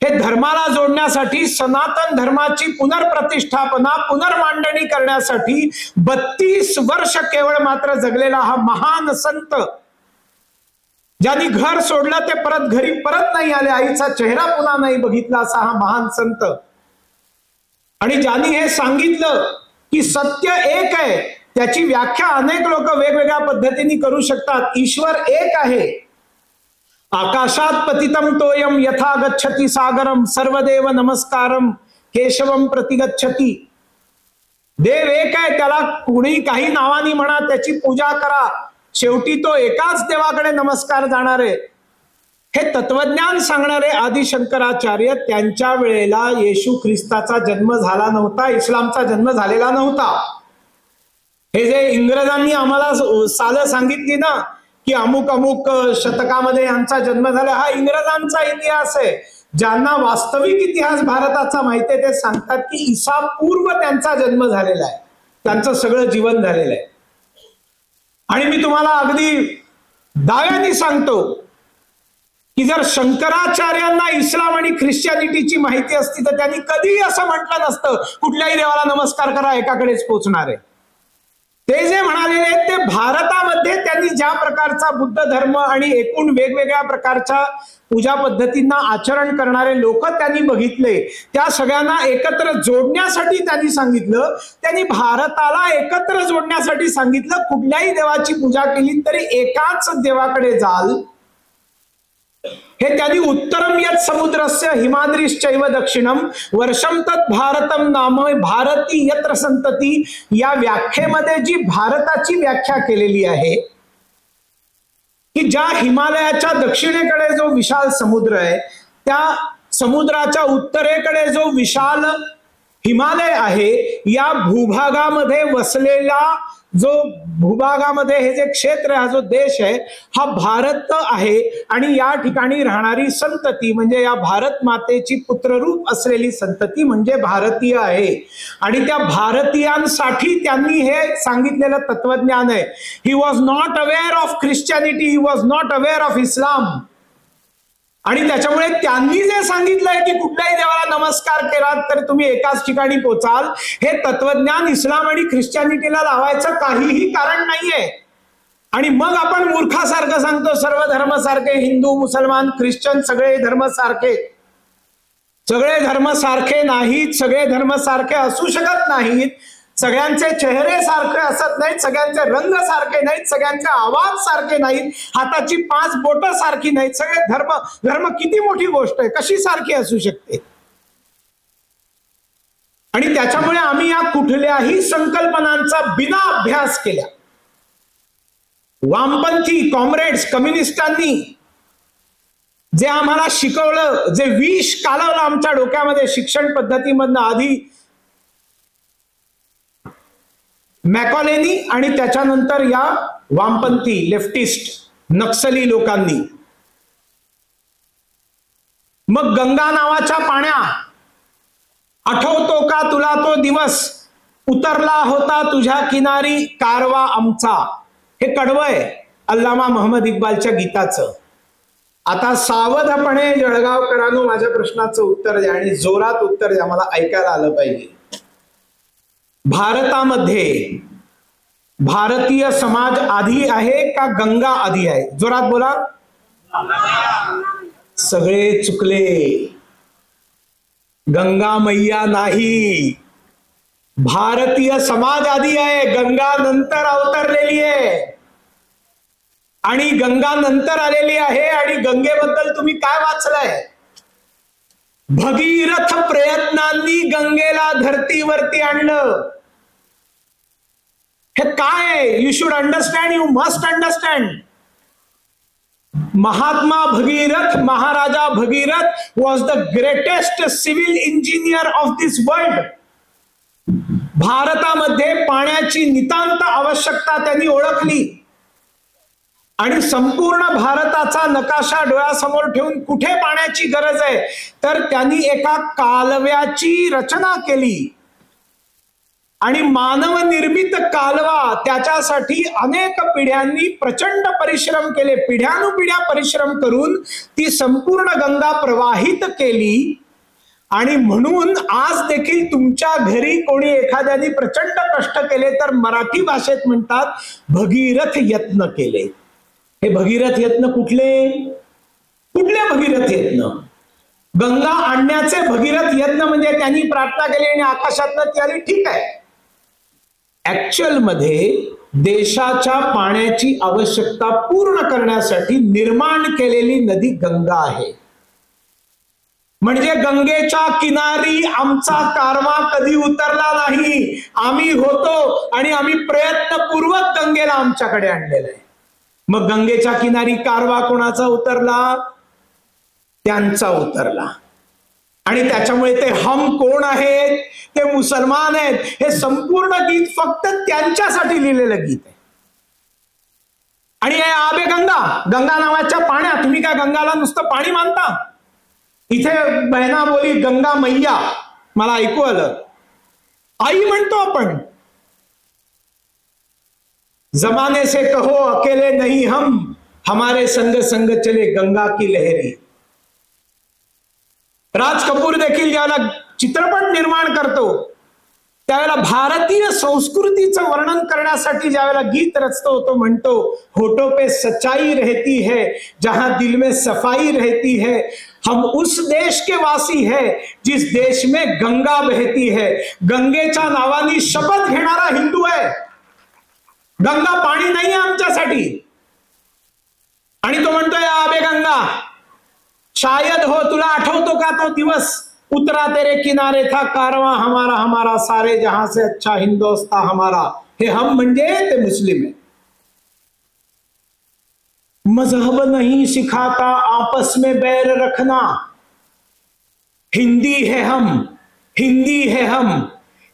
हे धर्माला जोडण्यासाठी, सनातन धर्माची पुनर्प्रतिष्ठापना, पुनर्मांडणी करण्यासाठी 32 वर्ष केवळ मात्र जगलेला हा महान संत, ज्यांनी घर सोडलं ते परत घरी परत नाही आले, आईचा चेहरा पुन्हा नाही बघितला, असा हा महान संत. आणि ज्यांनी हे सांगितलं की सत्य एक आहे, त्याची व्याख्या अनेक लोक वेगवेगळ्या पद्धतीने करू शकतात. ईश्वर एक आहे. आकाशात पतितम तोयम यथा गच्छति सागरम, सर्वदेव नमस्कारम केशवम प्रतिगच्छति. देव एक आहे, त्याला कुणी काही नावानी म्हणा, त्याची पूजा करा, शेवटी तो एकाच देवाकडे नमस्कार जाणार आहे. हे तत्वज्ञान सांगणारे आदि शंकराचार्य, त्यांच्या वेळेला येशू ख्रिस्ताचा जन्म झाला नव्हता, इस्लामचा जन्म झालेला नव्हता. हे जे इंग्रजांनी आम्हाला सालं सांगितली ना की अमुक अमुक शतकामध्ये यांचा जन्म झाला, हा इंग्रजांचा इतिहास आहे. ज्यांना वास्तविक इतिहास भारताचा माहिती आहे ते सांगतात की ईसा पूर्व त्यांचा जन्म झालेला आहे, त्यांचं सगळं जीवन झालेलं आहे. आणि मी तुम्हाला अगदी दाव्याने सांगतो की जर शंकराचार्यांना इस्लाम आणि ख्रिश्चॅनिटीची माहिती असती तर त्यांनी कधीही असं म्हटलं नसतं कुठल्याही देवाला नमस्कार करा, एकाकडेच पोचणार आहे. ते जे म्हणालेले ते भारतामध्ये त्यांनी ज्या प्रकारचा बुद्ध धर्म आणि एकूण वेगवेगळ्या प्रकारच्या पूजा पद्धतींना आचरण करणारे लोक त्यांनी बघितले, त्या सगळ्यांना एकत्र जोडण्यासाठी त्यांनी सांगितलं. त्यांनी भारताला एकत्र जोडण्यासाठी सांगितलं, कुठल्याही देवाची पूजा केली तरी एकाच देवाकडे जाल. हे त्यांनी उत्तरम यत समुद्रस्य हिमाद्रीश्चैव दक्षिणम वर्षम तत् भारतम नाम भारती यत्र संतती, या व्याख्येमध्ये जी भारताची व्याख्या केलेली आहे की ज्या हिमालयाच्या दक्षिणेकडे जो विशाल समुद्र आहे, त्या समुद्राच्या उत्तरेकडे जो विशाल हिमालय आहे, या भूभागामध्ये वसलेला जो भूभागामध्ये हे जे क्षेत्र आहे, हा जो देश आहे, हा भारत आहे. आणि या ठिकाणी राहणारी संतती म्हणजे या भारत मातेची पुत्ररूप असलेली संतती म्हणजे भारतीय आहे. आणि त्या भारतीयांसाठी त्यांनी हे सांगितलेलं तत्वज्ञान आहे. He was not aware of Christianity, he was not aware of Islam. आणि त्याच्यामुळे त्यांनी जे सांगितलंय की कुठल्याही देवाला नमस्कार केला तर तुम्ही एकाच ठिकाणी पोचाल, हे तत्वज्ञान इस्लाम आणि ख्रिश्चॅनिटीला लावायचं काहीही कारण नाहीये. आणि मग आपण मूर्खासारखं सांगतो सर्व धर्म सारखे, हिंदू मुसलमान ख्रिश्चन सगळे धर्म सारखे. सगळे धर्म सारखे नाहीत, सगळे धर्म सारखे असू शकत नाहीत, सगळ्यांचे चेहरे सारखे असत नाहीत, सगळ्यांचे रंग सारखे नाहीत, सगळ्यांचे आवाज सारखे नाहीत, हाताची 5 बोटं सारखी नाहीत. सगळे धर्म किती मोठी गोष्ट आहे, कशी सारखी असू शकते. आणि त्याच्यामुळे आम्ही या कुठल्याही संकल्पनांचा बिना अभ्यास केल्या, वामपंथी कॉम्रेड्स कम्युनिस्टांनी जे आम्हाला शिकवलं, जे विष कालवलं आमच्या डोक्यामध्ये शिक्षण पद्धतीमधनं, आधी मॅकॉलेनी आणि त्याच्यानंतर या वामपंथी लेफ्टिस्ट नक्सली लोकांनी. मग गंगा नावाच्या पाण्या, आठवतो का तुला तो दिवस, उतरला होता तुझ्या किनारी कारवा आमचा. हे कडवं आहे अल्लामा मोहम्मद इक्बालच्या गीताचं. आता सावधपणे जळगावकरांनो माझ्या प्रश्नाचं उत्तर द्या आणि जोरात उत्तर द्या, मला ऐकायला आलं पाहिजे. भारतामध्ये भारतीय समाज आधी आहे का गंगा आधी आहे? जोरात बोला. सगळे चुकले. गंगा मैया नाही, भारतीय समाज आधी आहे, गंगा नंतर अवतरलेली आहे. आणि गंगा नंतर आलेली आहे. आणि गंगेबद्दल तुम्ही काय वाचलंय? भगीरथ प्रयत्नांनी गंगेला धरतीवरती आणलं. हे काय आहे? You should understand, you must understand. Mahatma Bhagirath, Maharaja Bhagirath was the greatest civil engineer of this world. भारतामध्ये पाण्याची नितांत आवश्यकता त्यांनी ओळखली आणि संपूर्ण भारताचा नकाशा डोळ्यासमोर ठेवून कुठे पाण्याची गरज आहे तर त्यांनी एका कालव्याची रचना केली. आणि मानव निर्मित कालवा त्याच्यासाठी अनेक पिढ्यांनी प्रचंड परिश्रम केले. पिढ्यानुपिढ्या परिश्रम करून ती संपूर्ण गंगा प्रवाहित केली. आणि म्हणून आज देखील तुमच्या घरी कोणी एखाद्याने प्रचंड कष्ट केले तर मराठी भाषेत म्हणतात भगीरथ यत्न केले. हे भगीरथ यत्न कुठले कुठले भगीरथ यत्न? गंगा आणण्याचे भगीरथ यत्न म्हणजे त्यांनी प्रार्थना केली आणि आकाशातनं ती आली, ठीक आहे. ऍक्च्युअल मध्ये देशाच्या पाण्याची आवश्यकता पूर्ण करण्यासाठी निर्माण केलेली नदी गंगा आहे. म्हणजे गंगेच्या किनारी आमचा कारवा कधी उतरला नाही. आम्ही होतो आणि आम्ही प्रयत्नपूर्वक गंगेला आमच्याकडे आणलेलं आहे. मग गंगेच्या किनारी कारवा कोणाचा उतरला? त्यांचा उतरला. आणि त्याच्यामुळे ते हम कोण आहेत? ते मुसलमान आहेत. हे संपूर्ण गीत फक्त त्यांच्यासाठी लिहिलेलं गीत आहे. आणि हे आबे गंगा, गंगा नावाच्या पाण्या, तुम्ही काय गंगाला नुसतं पाणी मानता? इथे बहना बोली गंगा मैया, मला ऐकू आलं, आई म्हणतो आपण. जमाने से कहो अकेले नहीं हम, हमारे संग संग चले गंगा की लहरी. राज कपूर देखील ज्यावेळेला चित्रपट निर्माण करतो त्यावेळेला भारतीय संस्कृतीचं वर्णन करण्यासाठी ज्यावेळेला गीत रचतो तो म्हणतो होठों पे सच्चाई रहती है जहां दिल में सफाई रहती है, हम उस देश के वासी है जिस देश में गंगा बहती है. गंगेच्या नावाने शपथ घेणारा हिंदू आहे. गंगा पाणी नाही आमच्यासाठी. आणि तो म्हणतोय आबे गंगा, शायद हो तुला आठवतो का तो दिवस, उतरा तेरे किनारे था कारवा हमारा हमारा, सारे जहां से अच्छा हिंदुस्तान हमारा. हे हम म्हणजे ते मुस्लिम आहे. मजहब नहीं सिखाता आपस में बैर रखना, हिंदी है हम, हिंदी है हम,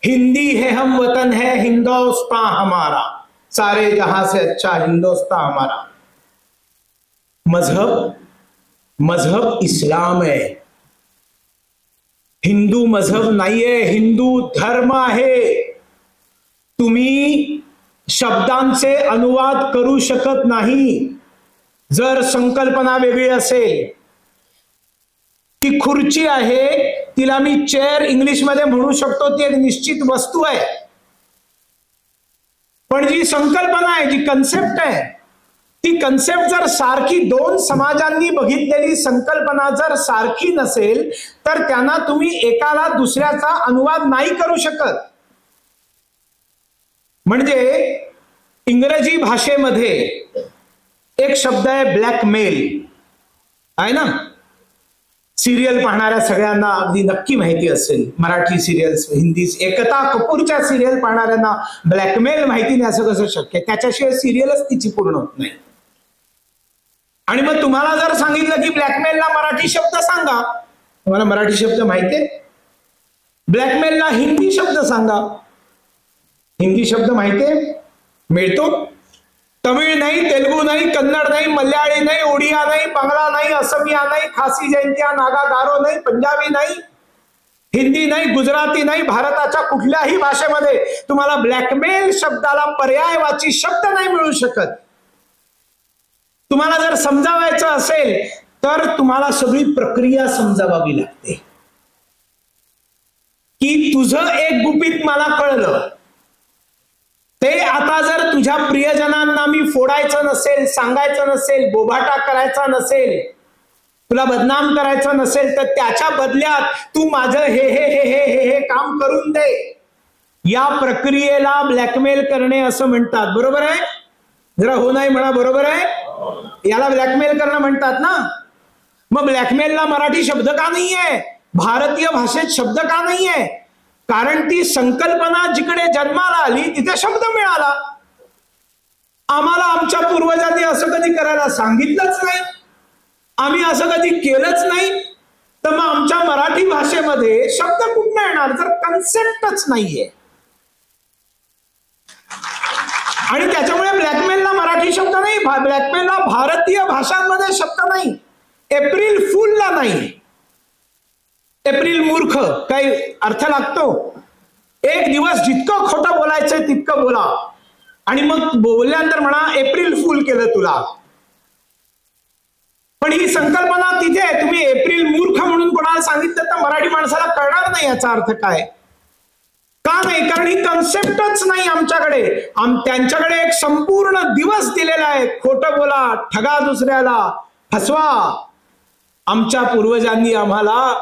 हिंदी है हम, वतन है हिंदुस्तान हमारा, सारे जहां से अच्छा हिंदुस्तान हमारा. मजहब मजहब इस्लाम आहे, हिंदू मजहब नाहीये, हिंदू धर्म आहे. तुम्ही शब्दांचे अनुवाद करू शकत नाही. जर संकल्पना वेगळी असेल, ती खुर्ची आहे, तिला मी चेअर इंग्लिश मध्ये म्हणू शकतो, ती एक निश्चित वस्तू आहे. पण जी संकल्पना आहे, जी कन्सेप्ट आहे, ती कन्सेप्ट जर सारखी दोन समाजांनी बघितलेली संकल्पना जर सारखी नसेल तर त्यांना तुम्ही एकाला दुसऱ्याचा अनुवाद नाही करू शकत. म्हणजे इंग्रजी भाषेमध्ये एक शब्द आहे ब्लॅकमेल, आहे ना? सिरियल पाहणाऱ्या सगळ्यांना अगदी नक्की माहिती असेल. मराठी सिरियल्स, हिंदी, एकता कपूरच्या सिरियल पाहणाऱ्यांना ब्लॅकमेल माहिती नाही असं कसं शक्य? त्याच्याशिवाय सिरियलच तिची पूर्ण होत नाही. आणि मग तुम्हाला जर सांगितलं की ब्लॅकमेलला मराठी शब्द सांगा, तुम्हाला मराठी शब्द माहिती आहे? ब्लॅकमेलला हिंदी शब्द सांगा, हिंदी शब्द माहिती आहे? मिळतो? तमिळ नाही, तेलुगू नाही, कन्नड नाही, मल्याळी नाही, ओडिया नाही, बांगला नाही, असमिया नाही, खासी जयंतिया, नागा, गारो नाही, पंजाबी नाही. हिंदी नाही, गुजराती नाही, भारताच्या कुठल्याही भाषेमध्ये तुम्हाला ब्लॅकमेल शब्दाला पर्यायवाची शब्द नाही मिळू शकत. तुम्हाला जर समजावायचं असेल तर तुम्हाला सगळी प्रक्रिया समजावावी लागते. की तुझं एक गुपित मला कळलं, ते आता जर तुझ्या प्रियजनांना मी फोडायचं नसेल, सांगायचं नसेल, बोभाटा करायचा नसेल, तुला बदनाम करायचं नसेल, तर त्याच्या बदल्यात तू माझं हे हे हे हे हे हे काम करून दे. या प्रक्रियेला ब्लॅकमेल करणे असं म्हणतात. बरोबर आहे? जरा हो नाही म्हणा. बरोबर आहे? याला ब्लॅकमेल करणं म्हणतात ना. मग ब्लॅकमेलला मराठी शब्द का नाहीये? भारतीय भाषेत शब्द का नाहीये? कारण ती संकल्पना जिकडे जन्माला आली तिथे शब्द मिळाला. आम्हाला आमच्या पूर्वजांनी असं कधी करायला सांगितलंच नाही, आम्ही असं कधी केलंच नाही, तर मग आमच्या मराठी भाषेमध्ये शब्द कुठून येणार जर कन्सेप्टच नाहीये? आणि त्याच्यामुळे ब्लॅकमेलला मराठी शब्द नाही, ब्लॅकमेलला भारतीय भाषांमध्ये शब्द नाही. एप्रिल फूलला नाही. एप्रिल मूर्ख काही अर्थ लागतो? एक दिवस जितकं खोटं बोलायचंय तितकं बोला आणि मग बोलल्यानंतर म्हणा एप्रिल फूल केलं तुला. पण ही संकल्पना तिथे आहे. तुम्ही एप्रिल मूर्ख म्हणून कोणाला सांगितलं तर मराठी माणसाला कळणार नाही याचा अर्थ काय. का नाही? कारण ही कन्सेप्टच नाही आमच्याकडे. त्यांच्याकडे एक संपूर्ण दिवस दिलेला आहे. खोटं बोला, ठगा दुसऱ्याला, फसवा. आमच्या पूर्वजांनी आम्हाला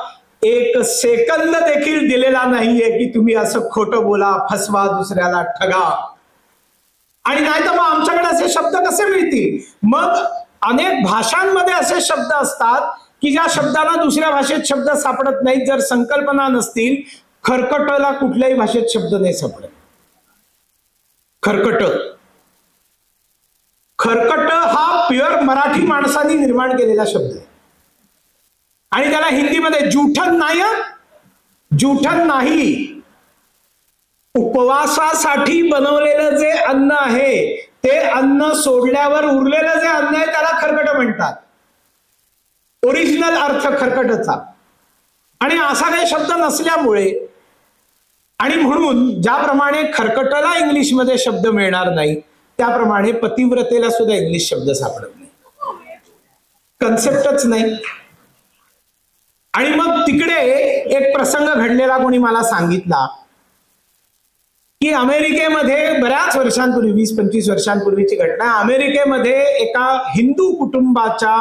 एक सेकंद देखील दिलेला नाहीये की तुम्ही असं खोटं बोला, फसवा, दुसऱ्याला ठगा. आणि नाही तर मग आमच्याकडे असे शब्द कसे मिळतील? मग अनेक भाषांमध्ये असे शब्द असतात की ज्या शब्दांना दुसऱ्या भाषेत शब्द सापडत नाहीत. जर संकल्पना नसतील, खरकटला कुठल्याही भाषेत शब्द नाही सापडत. खरकट, खरकट हा प्युअर मराठी माणसांनी निर्माण केलेला शब्द आहे. आणि त्याला हिंदीमध्ये जूठन नाही, जूठन नाही. उपवासासाठी बनवलेलं जे अन्न आहे ते अन्न सोडल्यावर उरलेलं जे अन्न आहे त्याला खरकट म्हणतात. ओरिजिनल अर्थ खरकटचा. आणि असा काही शब्द नसल्यामुळे आणि म्हणून ज्याप्रमाणे खरकटला इंग्लिशमध्ये शब्द मिळणार नाही त्याप्रमाणे पतिव्रतेला सुद्धा इंग्लिश शब्द सापडत नाही. कन्सेप्टच नाही. आणि मग तिकडे एक प्रसंग घडलेला कोणी मला सांगितला की अमेरिकेमध्ये बऱ्याच वर्षांपूर्वी, 20-25 वर्षांपूर्वीची घटना. अमेरिकेमध्ये एका हिंदू कुटुंबाच्या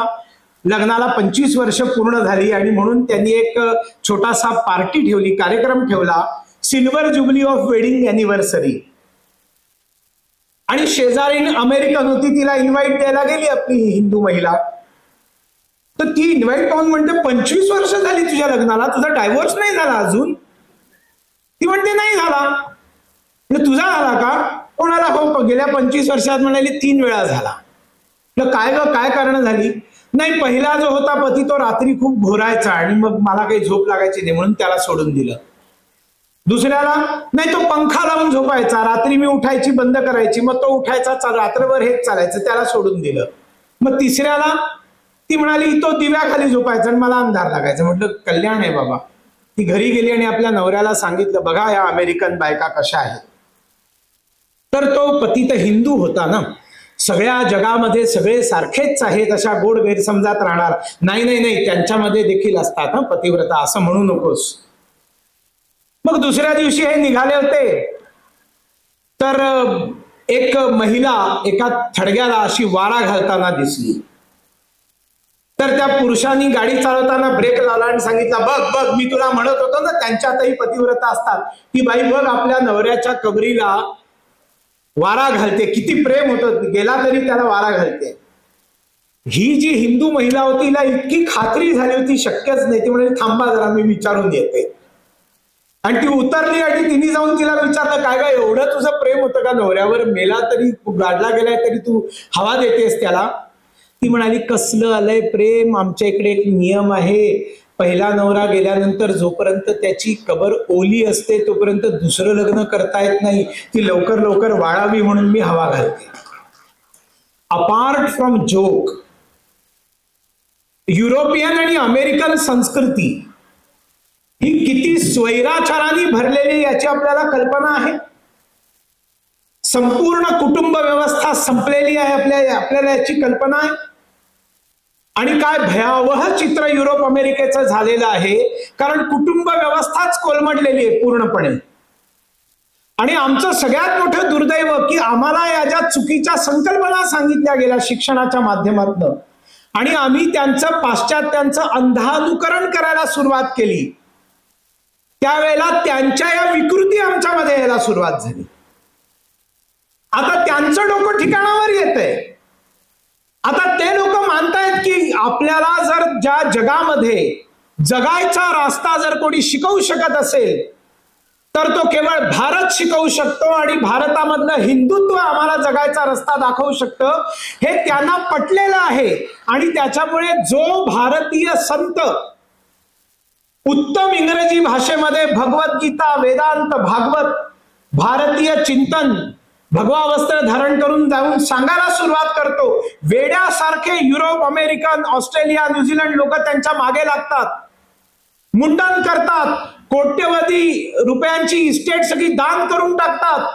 लग्नाला 25 वर्ष पूर्ण झाली आणि म्हणून त्यांनी एक छोटासा पार्टी ठेवली, कार्यक्रम ठेवला, silver jubilee of wedding anniversary. आणि शेजारीन अमेरिकन होती, तिला इन्व्हाइट द्यायला गेली आपली हिंदू महिला. तर ती इन्व्हाइट पाहून म्हणते 25 वर्ष झाली तुझ्या लग्नाला, तुझा डायव्होर्स नाही झाला अजून? ती म्हणते नाही झाला. तुझा झाला का? कोणाला? हो, गेल्या 25 वर्षात म्हणाली 3 वेळा झाला. काय ग, काय कारण झाली? नाही, पहिला जो होता पती तो रात्री खूप घोरायचा आणि मग मला काही झोप लागायची नाही म्हणून त्याला सोडून दिलं. दुसऱ्याला नाही, तो पंखा लावून झोपायचा, रात्री मी उठायची बंद करायची, मग तो उठायचा, रात्रभर हेच चालायचं, त्याला सोडून दिलं. मग तिसऱ्याला ती म्हणाली तो दिव्याखाली झोपायचा आणि मला अंधार लागायचा. म्हटलं कल्याण आहे बाबा. ती घरी गेली आणि आपल्या नवऱ्याला सांगितलं, बघा या अमेरिकन बायका कशा आहेत. तर तो पती तर हिंदू होता ना, सगळ्या जगामध्ये सगळे सारखेच आहेत अशा गोड गैरसमजात राहणार नाही. नाही नाही, त्यांच्यामध्ये देखील असतात ना पतिव्रता, असं म्हणू नकोस. मग दुसऱ्या दिवशी हे निघाले होते तर एक महिला एका थडग्याला अशी वारा घालताना दिसली. तर त्या पुरुषांनी गाडी चालवताना ब्रेक लावला आणि सांगितलं, बघ बघ, मी तुला म्हणत होतो ना त्यांच्यातही पतिव्रता असतात. ती बाई बघ आपल्या नवऱ्याच्या कबरीला वारा घालते, किती प्रेम होतं, गेला तरी त्याला वारा घालते. ही जी हिंदू महिला होती हिला इतकी खात्री झाली होती शक्यच नाही. ती म्हणजे थांबा जरा मी विचारून येते. आणि ती उतरली आणि तिने जाऊन तिला विचारलं, काय काय एवढं तुझं प्रेम होतं का नवऱ्यावर? मेला तरी, गाडला गेलाय तरी तू हवा देतेस त्याला? ती म्हणाली, कसलं आलंय प्रेम, आमच्या इकडे एक नियम आहे, पहिला नवरा गेल्यानंतर जोपर्यंत त्याची कबर ओली असते तोपर्यंत दुसरं लग्न करता येत नाही. ती लवकर लवकर वाळावी म्हणून मी हवा घालते. अपार्ट फ्रॉम जोक, युरोपियन आणि अमेरिकन संस्कृती ही किती स्वैराचाराने भरलेली याची आपल्याला कल्पना आहे. संपूर्ण कुटुंब व्यवस्था संपलेली आहे, आपल्याला याची कल्पना आहे. आणि काय भयावह चित्र युरोप अमेरिकेचं झालेलं आहे, कारण कुटुंब व्यवस्थाच कोलमडलेली आहे पूर्णपणे. आणि आमचं सगळ्यात मोठं दुर्दैव की आम्हाला या ज्या चुकीच्या संकल्पना सांगितल्या गेल्या शिक्षणाच्या माध्यमातून आणि आम्ही त्यांचं पाश्चात्यांचं अंधानुकरण करायला सुरुवात केली, त्यावेळेला त्यांच्या या विकृती आमच्यामध्ये यायला सुरुवात झाली. आता त्यांचं डोकं ठिकाणावर येतंय. आता ते लोक मानतायत की आपल्याला जर ज्या जगामध्ये जगायचा रास्ता जर कोणी शिकवू शकत असेल तर तो केवळ भारत शिकवू शकतो आणि भारतामधलं हिंदुत्व आम्हाला जगायचा रस्ता दाखवू शकतं, हे त्यांना पटलेलं आहे. आणि त्याच्यामुळे जो भारतीय संत उत्तम इंग्रजी भाषेमध्ये भगवद्गीता, वेदांत, भागवत, भारतीय चिंतन, भगवा वस्त्र धारण करून जाऊन सांगायला सुरुवात करतो, वेड्यासारखे युरोप, अमेरिकन, ऑस्ट्रेलिया, न्यूझीलंड लोक त्यांच्या मागे लागतात, मुंडन करतात, कोट्यवधी रुपयांची इस्टेट सगळी दान करून टाकतात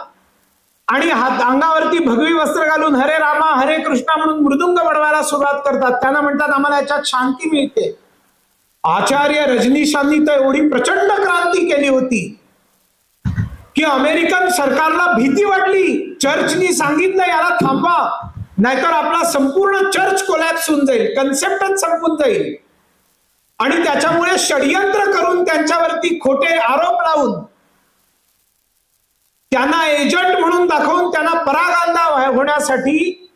आणि अंगावरती भगवी वस्त्र घालून हरे रामा हरे कृष्णा म्हणून मृदुंग बडवायला सुरुवात करतात. त्यांना म्हणतात आम्हाला याच्यात शांती मिळते. आचार्य रजनीशांनी तर एवढी प्रचंड क्रांती केली होती की अमेरिकन सरकारला भीती वाटली. चर्चनी सांगितलं याला थांबवा, नाहीतर आपला संपूर्ण चर्च कोलॅप्स होऊन जाईल, कन्सेप्टच संपून जाईल. आणि त्याच्यामुळे षडयंत्र करून त्यांच्यावरती खोटे आरोप लावून त्यांना एजंट म्हणून दाखवून त्यांना परागंदा होण्यासाठी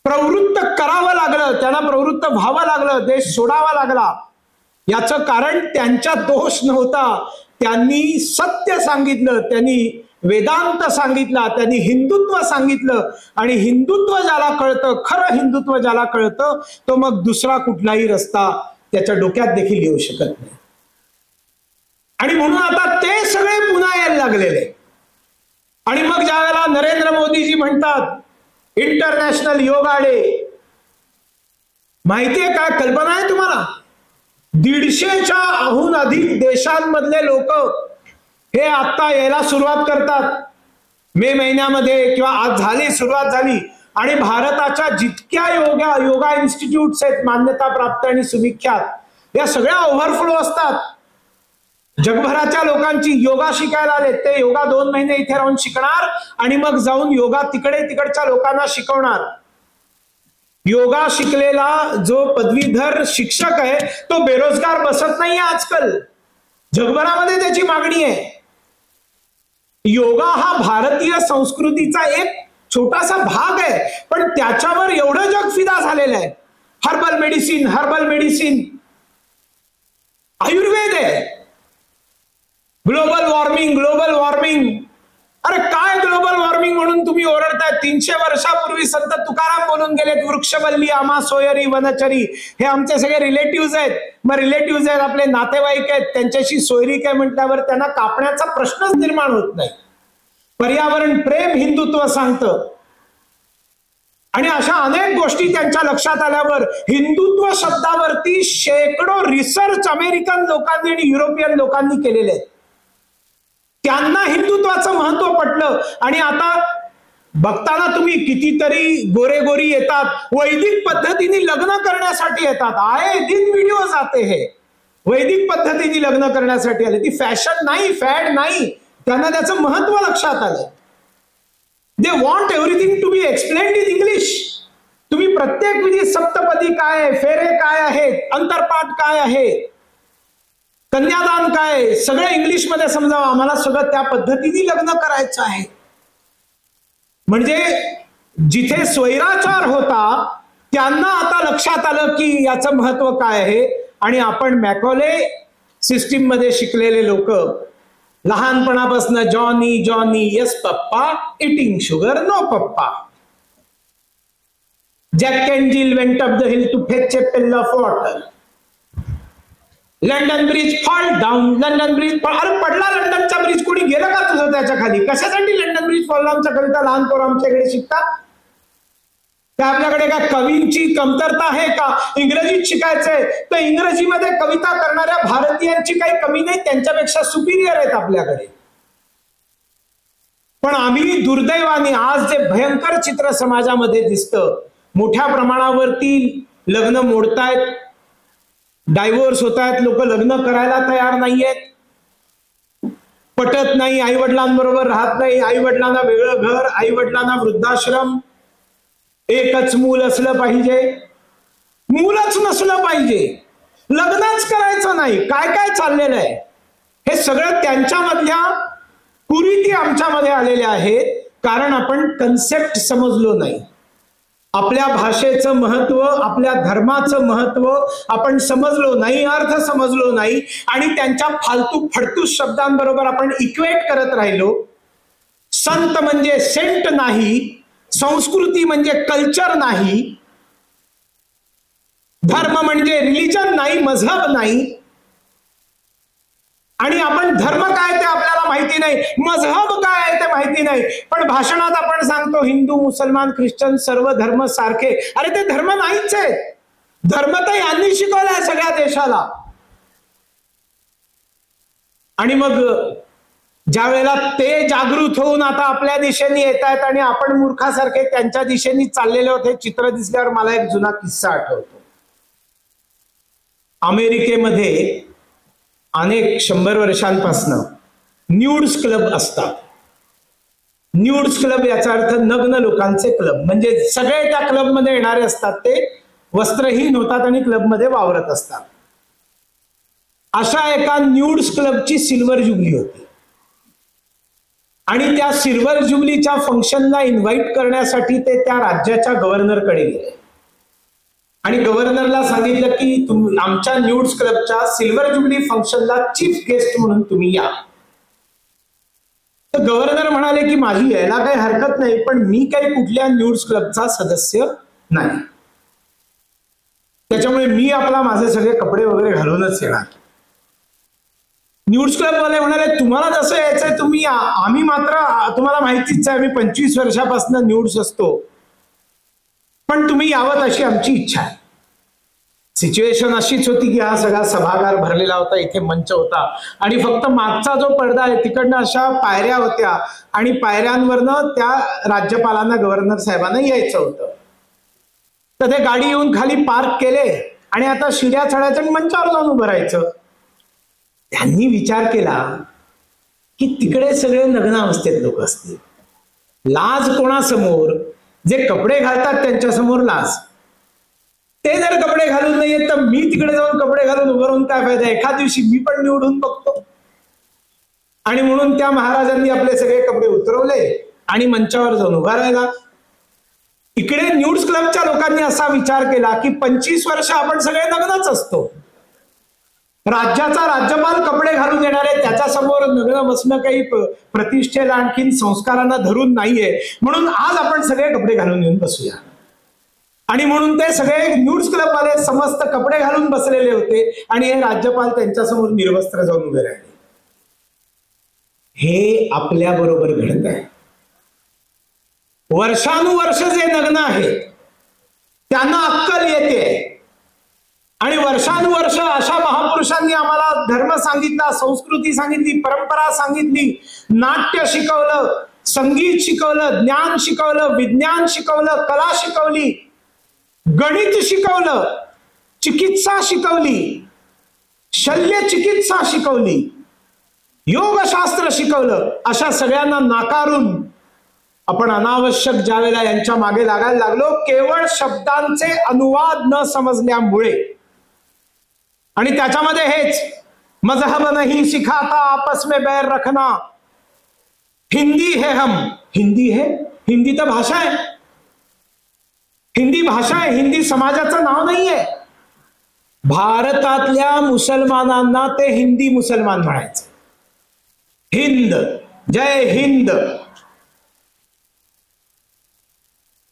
प्रवृत्त करावं लागलं, त्यांना प्रवृत्त व्हावं लागलं, देश सोडावा लागला. याचं कारण त्यांचा दोष नव्हता. त्यांनी सत्य सांगितलं, त्यांनी वेदांत सांगितला, त्यांनी हिंदुत्व सांगितलं. आणि हिंदुत्व ज्याला कळतं, खरं हिंदुत्व ज्याला कळतं, तो मग दुसरा कुठलाही रस्ता त्याच्या डोक्यात देखील येऊ शकत नाही. आणि म्हणून आता ते सगळे पुन्हा यायला लागलेले. आणि मग ज्या वेळेला नरेंद्र मोदीजी म्हणतात इंटरनॅशनल योगा डे, माहितीये काय कल्पना आहे तुम्हाला? 150च्या अधिक देशांमधले लोक हे आता यायला सुरुवात करतात मे महिन्यामध्ये, किंवा आज सुरुवात झाली. आणि भारताच्या जितक्या योगा इन्स्टिट्यूट्स आहेत मान्यता प्राप्त आणि सुविख्यात, या सगळ्या ओव्हरफ्लो असतात. जगभराच्या लोकांची योगा शिकायला आले ते योगा 2 महिने इथे राहून शिकणार आणि मग जाऊन योगा तिकडच्या लोकांना शिकवणार. योगा शिकलेला जो पदवीधर शिक्षक आहे तो बेरोजगार बसत नाहीये आजकाल, जगभरामध्ये त्याची मागणी आहे. योगा हा भारतीय संस्कृतीचा एक छोटासा भाग आहे, पण त्याच्यावर एवढं जग फिदा झालेलं आहे. हर्बल मेडिसिन, आयुर्वेद आहे, ग्लोबल वॉर्मिंग. अरे काय ग्लोबल वॉर्मिंग म्हणून तुम्ही ओरडताय? 300 वर्षापूर्वी संत तुकाराम बोलून गेलेत, वृक्षवल्ली आमा सोयरी वनचरी. हे आमचे सगळे रिलेटिव्ह आहेत. मग रिलेटिव्ह आहेत, आपले नातेवाईक आहेत, त्यांच्याशी सोयरी काय म्हटल्यावर त्यांना कापण्याचा प्रश्नच निर्माण होत नाही. पर्यावरण प्रेम हिंदुत्व सांगतं. आणि अशा अनेक गोष्टी त्यांच्या लक्षात आल्यावर हिंदुत्व शब्दावरती शेकडो रिसर्च अमेरिकन लोकांनी आणि युरोपियन लोकांनी केलेले आहेत. त्यांना हिंदुत्वाचं महत्व पटलं. आणि आता बघताना तुम्ही कितीतरी गोरेगोरी येतात, वैदिक पद्धतीने लग्न करण्यासाठी येतात. आए दिन व्हिडिओ जाते हे वैदिक पद्धतीने लग्न करण्यासाठी आले. ती फॅशन नाही, फॅड नाही, त्यांना त्याचं महत्व लक्षात आलं. They want everything to be explained in English. तुम्ही प्रत्येक विधी सप्तपदी काय आहे, फेरे काय आहेत, अंतरपाठ काय आहे, कन्यादान काय, सगळं इंग्लिश मध्ये समजावं. आम्हाला सगळं त्या पद्धतीने लग्न करायचं आहे. म्हणजे जिथे स्वैराचार होता त्यांना आता लक्षात आलं की याचं महत्व काय आहे. आणि आपण मॅकॉले सिस्टीम मध्ये शिकलेले लोक लहानपणापासून Johnny yes papa, eating sugar no papa. Jack and Jill went up the hill to fetch a pail of water. London bridge fall down, London bridge. अरे पडला लंडनचा ब्रिज, कोणी गेलं का तुझं त्याच्या खाली? कशासाठी लंडन ब्रिज फॉल डाऊनच्या कविता लहान पोरं आमच्याकडे शिकतात? त्या आपल्याकडे काय कवींची कमतरता आहे का? इंग्रजीत शिकायचंय तर इंग्रजीमध्ये कविता करणाऱ्या भारतीयांची काही कमी नाही, त्यांच्यापेक्षा सुपिरियर आहेत आपल्याकडे. पण आम्ही दुर्दैवाने आज जे भयंकर चित्र समाजामध्ये दिसतं, मोठ्या प्रमाणावरती लग्न मोडतायत, डायव्होर्स होत आहेत, लोक लग्न करायला तयार नाहीयेत, पटत नाही, आई वडिलांबरोबर राहत नाही, आई वडिलांना वेगळं घर, आई वडिलांना वृद्धाश्रम, एकच मूल असलं पाहिजे, मूलच नसलं पाहिजे, लग्नच करायचं नाही, काय काय चाललेलं आहे. हे सगळं त्यांच्यामधल्या कुरीती आमच्यामध्ये आलेल्या आहेत, कारण आपण कन्सेप्ट समजलो नाही. आपल्या भाषेचं महत्व, आपल्या धर्माचं महत्व आपण समजलो नाही, अर्थ समजलो नाही, आणि त्यांच्या फालतू फडतू शब्दांबरोबर आपण इक्वेट करत राहिलो. संत म्हणजे सेंट नाही, संस्कृती म्हणजे कल्चर नाही, धर्म म्हणजे रिलिजन नाही, मजहब नाही. आणि आपण धर्म काय ते आपल्याला माहिती नाही, मजहब काय आहे ते माहिती नाही, पण भाषणात आपण सांगतो हिंदू, मुसलमान, ख्रिश्चन सर्व धर्म सारखे. अरे ते धर्म नाहीच आहे. धर्म तर यांनी शिकवलाय सगळ्या देशाला. आणि मग ज्या वेळेला ते जागृत होऊन आता आपल्या दिशेने येत आहेत आणि आपण मूर्खासारखे त्यांच्या दिशेने चाललेले होते, चित्र दिसल्यावर मला एक जुना किस्सा आठवतो. अमेरिकेमध्ये अनेक 100 वर्षांपासून न्यूड्स क्लब असतात. न्यूड्स क्लब याचा अर्थ नग्न लोकांचे क्लब, म्हणजे सगळे त्या क्लबमध्ये येणारे असतात, ते वस्त्रहीन होतात आणि क्लबमध्ये वावरत असतात. अशा एका न्यूड्स क्लबची सिल्वर जुबली होती आणि त्या सिल्वर जुबलीच्या फंक्शनला इन्व्हाइट करण्यासाठी ते त्या राज्याच्या गव्हर्नरकडे गेले आणि गव्हर्नरला सांगितलं की आमच्या न्यूड्स क्लबच्या सिल्वर जुबली फंक्शनला चीफ गेस्ट म्हणून तुम्ही या. तर गव्हर्नर म्हणाले की माझी यायला काही हरकत नाही, पण मी काही कुठल्या न्यूड्स क्लबचा सदस्य नाही, त्याच्यामुळे मी माझे सगळे कपडे वगैरे घालूनच येणार. न्यूड्स क्लब वाले म्हणाले तुम्हाला जसं यायचंय तुम्ही या, आम्ही मात्र तुम्हाला माहितीच आहे, आम्ही 25 वर्षापासून न्यूड्स असतो, पण तुम्ही यावं अशी आमची इच्छा आहे. सिच्युएशन अशीच होती की हा सगळा सभागार भरलेला होता, इथे मंच होता आणि फक्त मागचा जो पडदा आहे तिकडनं अशा पायऱ्या होत्या आणि पायऱ्यांवरनं त्या राज्यपालांना, गव्हर्नर साहेबांना यायचं होतं. तर ते गाडी येऊन खाली पार्क केले आणि आता शिड्या चढायच्या आणि मंचावर जाऊन उभं राहायचं. त्यांनी विचार केला की तिकडे सगळे नग्न अवस्थेत लोक असतील, लाज कोणासमोर? जे कपडे घालतात त्यांच्या समोर लाज. ते जर कपडे घालून नाही येत तर मी तिकडे जाऊन कपडे घालून उभं राहून काय फायदा? एखाद दिवशी मी पण निवडून बघतो. आणि म्हणून त्या महाराजांनी आपले सगळे कपडे उतरवले आणि मंचावर जाऊन उभा राहिला. इकडे न्यूड्स क्लबच्या लोकांनी असा विचार केला की 25 वर्ष आपण सगळे नग्नच असतो, राज्याचा राज्यपाल कपडे घालून येणार आहे, त्याच्यासमोर नग्न बसणं काही प्रतिष्ठेला आणखीन संस्कारांना धरून नाहीये, म्हणून आज आपण सगळे कपडे घालून येऊन बसूया. आणि म्हणून ते सगळे न्यूड्स क्लब वाले समस्त कपडे घालून बसलेले होते आणि हे राज्यपाल त्यांच्यासमोर निर्वस्त्र जाऊन उभे राहिले. हे आपल्या बरोबर घडत आहे. वर्षानुवर्ष जे नग्न आहेत त्यांना अक्कल येते आणि वर्षानुवर्ष अशा महापुरुषांनी आम्हाला धर्म सांगितला, संस्कृती सांगितली, परंपरा सांगितली, नाट्य शिकवलं, संगीत शिकवलं, ज्ञान शिकवलं, विज्ञान शिकवलं, कला शिकवली, गणित शिकवलं, चिकित्सा शिकवली, शल्य चिकित्सा शिकवली, योगशास्त्र शिकवलं. अशा सगळ्यांना नाकारून आपण अनावश्यक ज्या वेळेला यांच्या मागे लागायला लागलो, केवळ शब्दांचे अनुवाद न समजल्यामुळे. आणि त्याच्यामध्ये हेच मजहब नहीं सिखाता आपस में बैर रखना, हिंदी है हम. हिंदी है, हिंदी तर भाषा आहे, हिंदी भाषा आहे, हिंदी समाजाचं नाव नाहीये. भारतातल्या मुसलमानांना ते हिंदी मुसलमान म्हणायचं. हिंद, जय हिंद.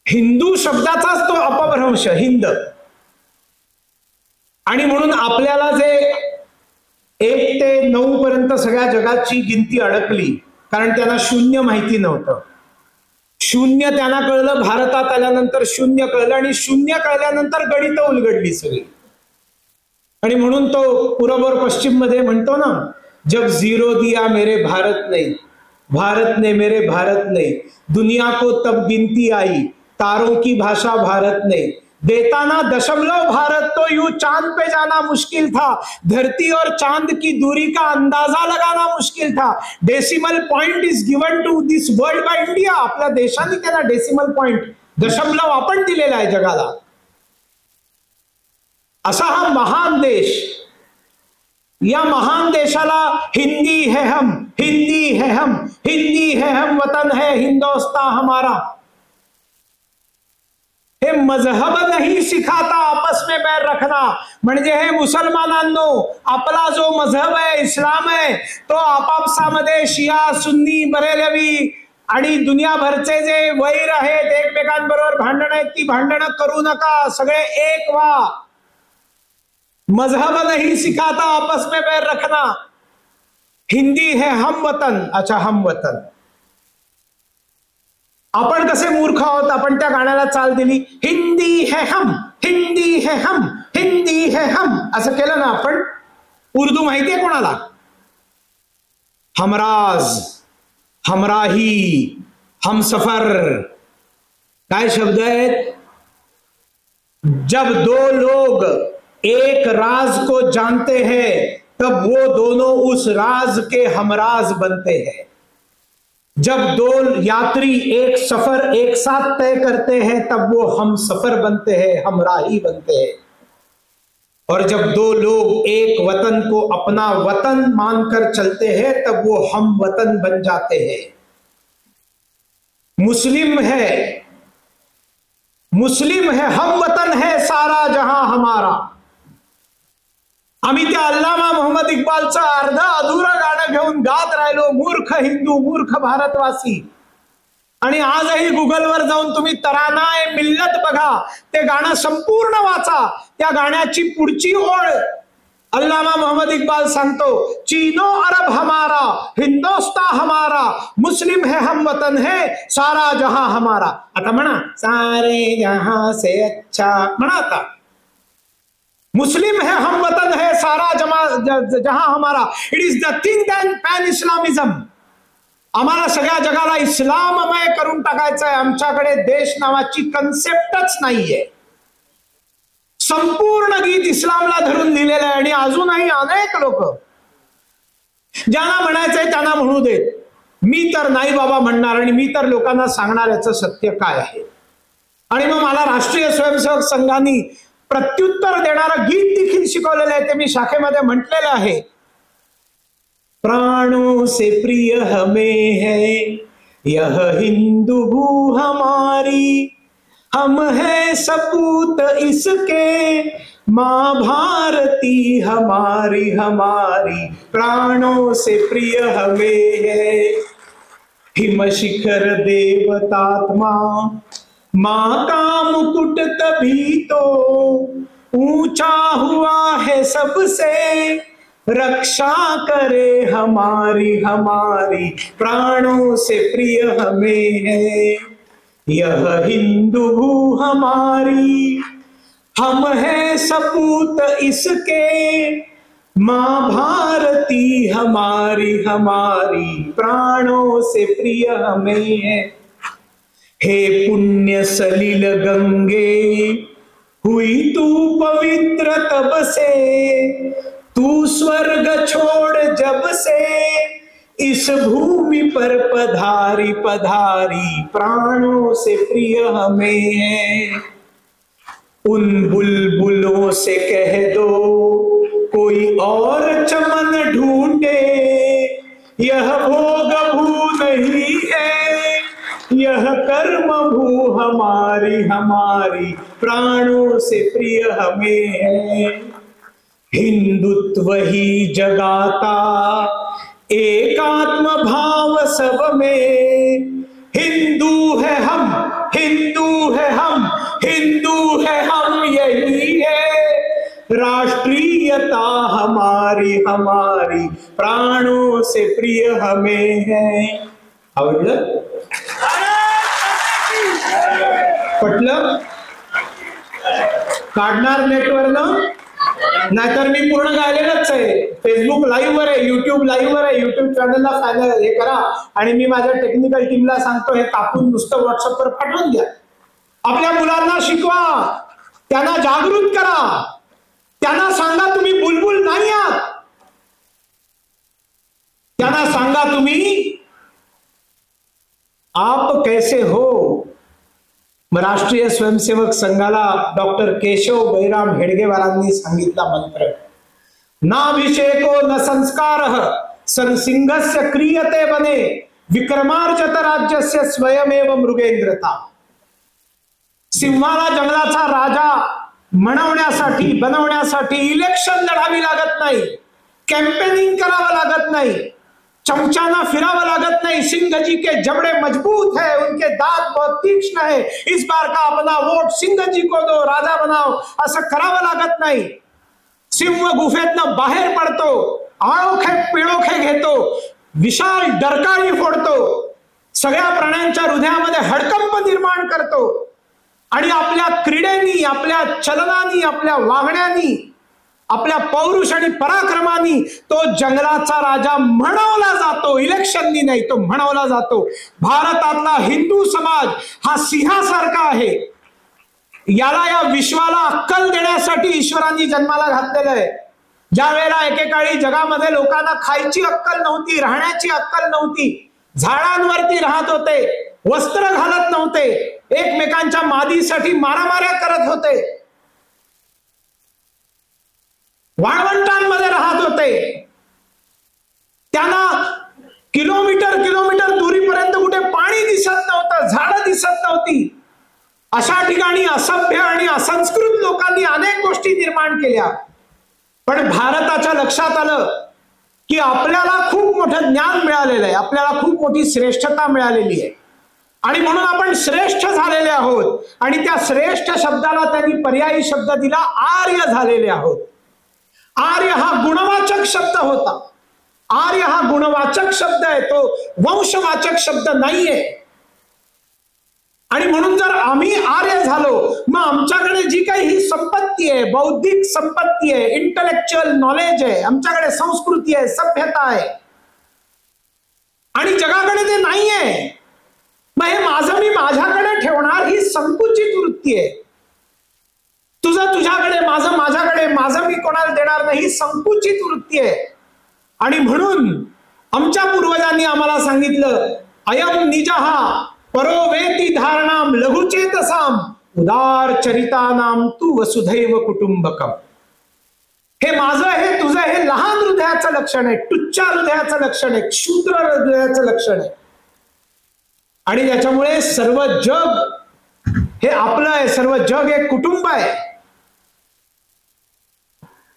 हिंदू शब्दाचाच तो अपभ्रंश हिंद. आणि म्हणून आपल्याला जे 1 ते 9 पर्यंत सगळ्या जगाची गिनती अडकली, कारण त्यांना शून्य माहिती नव्हतं. शून्य त्यांना कळलं, भारतात आल्यानंतर शून्य कळलं, आणि शून्य कळल्यानंतर गणित उलगडली सगळी. आणि म्हणून तो पूर्व और पश्चिम मध्ये म्हणतो ना, जब जीरो दिया मेरे भारत ने, भारत ने मेरे भारत ने, दुनिया को तब गिनती आई, तारों की भाषा भारत ने, देता ना दशमलव भारत तो यूं चांद पे जाना मुश्किल था, धरती और चांद की दूरी का अंदाजा लगाना मुश्किल था, decimal point is given to this world by India. आपल्या देशाने त्याला डेसिमल पॉइंट, दशमलव आपण दिलेला आहे जगाला. असा हा महान देश, या महान देशाला हिंदी है हम, हिंदी है हम, हिंदी है हम, वतन है हिंदुस्तान हमारा. हे मजहब नहीं सिखाता आपस में बैर रखना. म्हणजे हे मुसलमानांनो, आपला जो मजहब आहे, इस्लाम आहे, तो आपापसामध्ये शिया, सुन्नी, बरेलवी आणि दुनियाभरचे जे वैर आहेत, एकमेकांबरोबर भांडणं आहेत, ती भांडणं करू नका, सगळे एक व्हा. मजहब नहीं सिखाता आपस में बैर रखना, हिंदी है हम वतन. अच्छा, हम वतन. आपण कसे मूर्ख आहोत, आपण त्या गाण्याला चाल दिली, हिंदी है हम, हिंदी है हम, हिंदी है हम, असं केलं ना आपण. उर्दू माहितीये कोणाला? हमराज, हमराही, हमसफर. काय शब्द आहेत? जब दो लोग एक राज को जानते हैं तब वो दोनों उस राज के हमराज बनते हैं. जब दो यात्री एक सफर एक साथ तय करते हैं तब वो हम सफर बनते हैं, हमराही बनते हैं. और जब दो लोग एक वतन को अपना वतन मानकर चलते हैं तब वो हम वतन बन जाते हैं. मुस्लिम है, मुस्लिम है, हम वतन है सारा जहां हमारा. आम्ही त्या अल्लामा मोहम्मद इक्बालचं अर्ध अधुरं गाणं घेऊन गात राहिलो, मूर्ख हिंदू, मूर्ख भारतवासी. आणि आजही गुगलवर जाऊन तुम्ही तरानाए मिल्लत बघा, ते गाणं संपूर्ण वाचा. त्या गाण्याची पुढची ओळ अल्लामा मोहम्मद इक्बाल सांगतो, चीनो अरब हमारा, हिंदुस्तान हमारा, मुस्लिम है हम वतन है सारा जहां हमारा. आता म्हणा, सारे जहां से अच्छा म्हणा. आता मुस्लिम है हम वतन है सारा जहां हमारा. It is nothing than pan Islamism. आम्हाला सगळ्या जगाला इस्लाममय करून टाकायचं आहे. आमच्याकडे देश नावाची कन्सेप्टच नाहीये. संपूर्ण गीत इस्लामला धरून लिहिलेलं आहे. आणि अजूनही अनेक लोक ज्यांना म्हणायचंय त्यांना म्हणू देत, मी तर नाही बाबा म्हणणार, आणि मी तर लोकांना सांगणार याचं सत्य काय आहे. आणि मग मला राष्ट्रीय स्वयंसेवक संघाने प्रत्युत्तर देणारं गीत देखील शिकवलेलं आहे. ते मी शाखेमध्ये म्हटलेलं आहे. प्राणों से प्रिय हमें है यह हिंदू भू हमारी, हम है सपूत इसके, माँ भारती हमारी हमारी. प्राणों से प्रिय हमें है हिम शिखर देवतात्मा, माँ का मुकुट तभी तो ऊंचा हुआ है सबसे, रक्षा करे हमारी हमारी. प्राणों से प्रिय हमें है यह हिंदू भू हमारी, हम है सपूत इसके, माँ भारती हमारी हमारी. प्राणों से प्रिय हमें है. हे पुण्य सलिल गंगे हुई तू पवित्र तब से, तू स्वर्ग छोड़ जब से इस भूमि पर पधारी पधारी. प्राणों से प्रिय हमें है. उन बुलबुलों से कह दो कोई और चमन ढूंढे, यह भोग भू नहीं है, यह कर्म भू हमारी हमारी. प्राणों से प्रिय हमें है. हिंदुत्व ही जगाता एकात्म भाव सब में, हिंदू है हम, हिंदू है हम, हिंदू है हम, यही है राष्ट्रीयता हमारी हमारी. प्राणों से प्रिय हमें है. आवडलं? पटलं? काढणार नेटवरनं, नाहीतर मी पूर्ण गायलेलंच आहे. फेसबुक लाईव्ह वर आहे, युट्यूब लाईव्ह वर आहे. युट्यूब चॅनलला फायनल हे करा आणि मी माझ्या टेक्निकल टीमला सांगतो हे कापून नुसतं व्हॉट्सअपवर पाठवून द्या. आपल्या मुलांना शिकवा, त्यांना जागृत करा, त्यांना सांगा तुम्ही बुलबुल नाही आहात, त्यांना सांगा तुम्ही आप कैसे हो. राष्ट्रीय स्वयंसेवक संघाला डॉक्टर केशव बैराम हेडगेवारांनी सांगितला मंत्र, नाभिषेको न संस्कारः संसिंहस्य क्रियते वने विक्रमार्जत राज्यस्य स्वयमेव मृगेंद्रता. सिंहाला जंगलाचा राजा बनवण्यासाठी इलेक्शन लढावी लागत नाही, कॅम्पेनिंग करावं लागत नाही, चमचाना फिरावं लागत नहीं. सिंह जी के जबड़े मजबूत है, उनके दांत बहुत तीक्ष्ण है, इस बार का अपना वोट सिंह जी को दो, राजा बनाओ, असं करावं लागत नाही. सिंह गुफेतनं बाहेर पडतो, आळोखे पिळोखे घेतो, विशाल डरकाळी फोडतो, सगळ्या प्राण्यांच्या हृदयामध्ये हडकंप निर्माण करतो आणि आपल्या क्रीडेनी, आपल्या चलनानी, आपल्या वागण्यानी, आपल्या पौरुष आणि पराक्रमानी तो जंगलाचा राजा म्हणवला जातो. इलेक्शननी नाही, तो म्हणवला जातो. भारतातला हिंदू समाज हा सिंहासारखा आहे. याला या विश्वाला अक्कल देण्यासाठी ईश्वरांनी जन्माला घातलेलं आहे. ज्या वेळेला एकेकाळी जगामध्ये लोकांना खायची अक्कल नव्हती, राहण्याची अक्कल नव्हती, झाडांवरती राहत होते, वस्त्र घालत नव्हते, एकमेकांच्या मादीसाठी मारामाऱ्या करत होते, वाळवंटांमध्ये राहत होते, त्यांना किलोमीटर दूरीपर्यंत कुठे पाणी दिसत नव्हतं, झाडं दिसत नव्हती. अशा ठिकाणी असभ्य आणि असंस्कृत लोकांनी अनेक गोष्टी निर्माण केल्या. पण भारताच्या लक्षात आलं की आपल्याला खूप मोठं ज्ञान मिळालेलं आहे, आपल्याला खूप मोठी श्रेष्ठता मिळालेली आहे आणि म्हणून आपण श्रेष्ठ झालेले आहोत. आणि त्या श्रेष्ठ शब्दाला त्यांनी पर्यायी शब्द दिला, आर्य झालेले आहोत. आर्य हा गुणवाचक शब्द होता. आर्य हा गुणवाचक शब्द आहे, तो वंशवाचक शब्द नाहीये. आणि म्हणून जर आम्ही आर्य झालो, मग आमच्याकडे जी काही ही संपत्ती आहे, बौद्धिक संपत्ती आहे, इंटलेक्च्युअल नॉलेज आहे, आमच्याकडे संस्कृती आहे, सभ्यता आहे, आणि जगाकडे ते नाहीये. मग हे माझं मी माझ्याकडे ठेवणार ही संकुचित वृत्ती आहे. तुझं तुझ्याकडे, माझं माझ्याकडे, माझं मी कोणाला देणार नाही, संकुचित वृत्ती आहे. आणि म्हणून आमच्या पूर्वजांनी आम्हाला सांगितलं, अयम निजहा परोवेती धारणाम लघुचेतसाम उदार चरितानाम तू वसुधैव कुटुंबकम. हे माझं, हे तुझं, हे लहान हृदयाचं लक्षण आहे, टुच्चा हृदयाचं लक्षण आहे, क्षुद्र हृदयाचं लक्षण आहे. आणि त्याच्यामुळे सर्व जग हे आपलं आहे, सर्व जग एक कुटुंब आहे.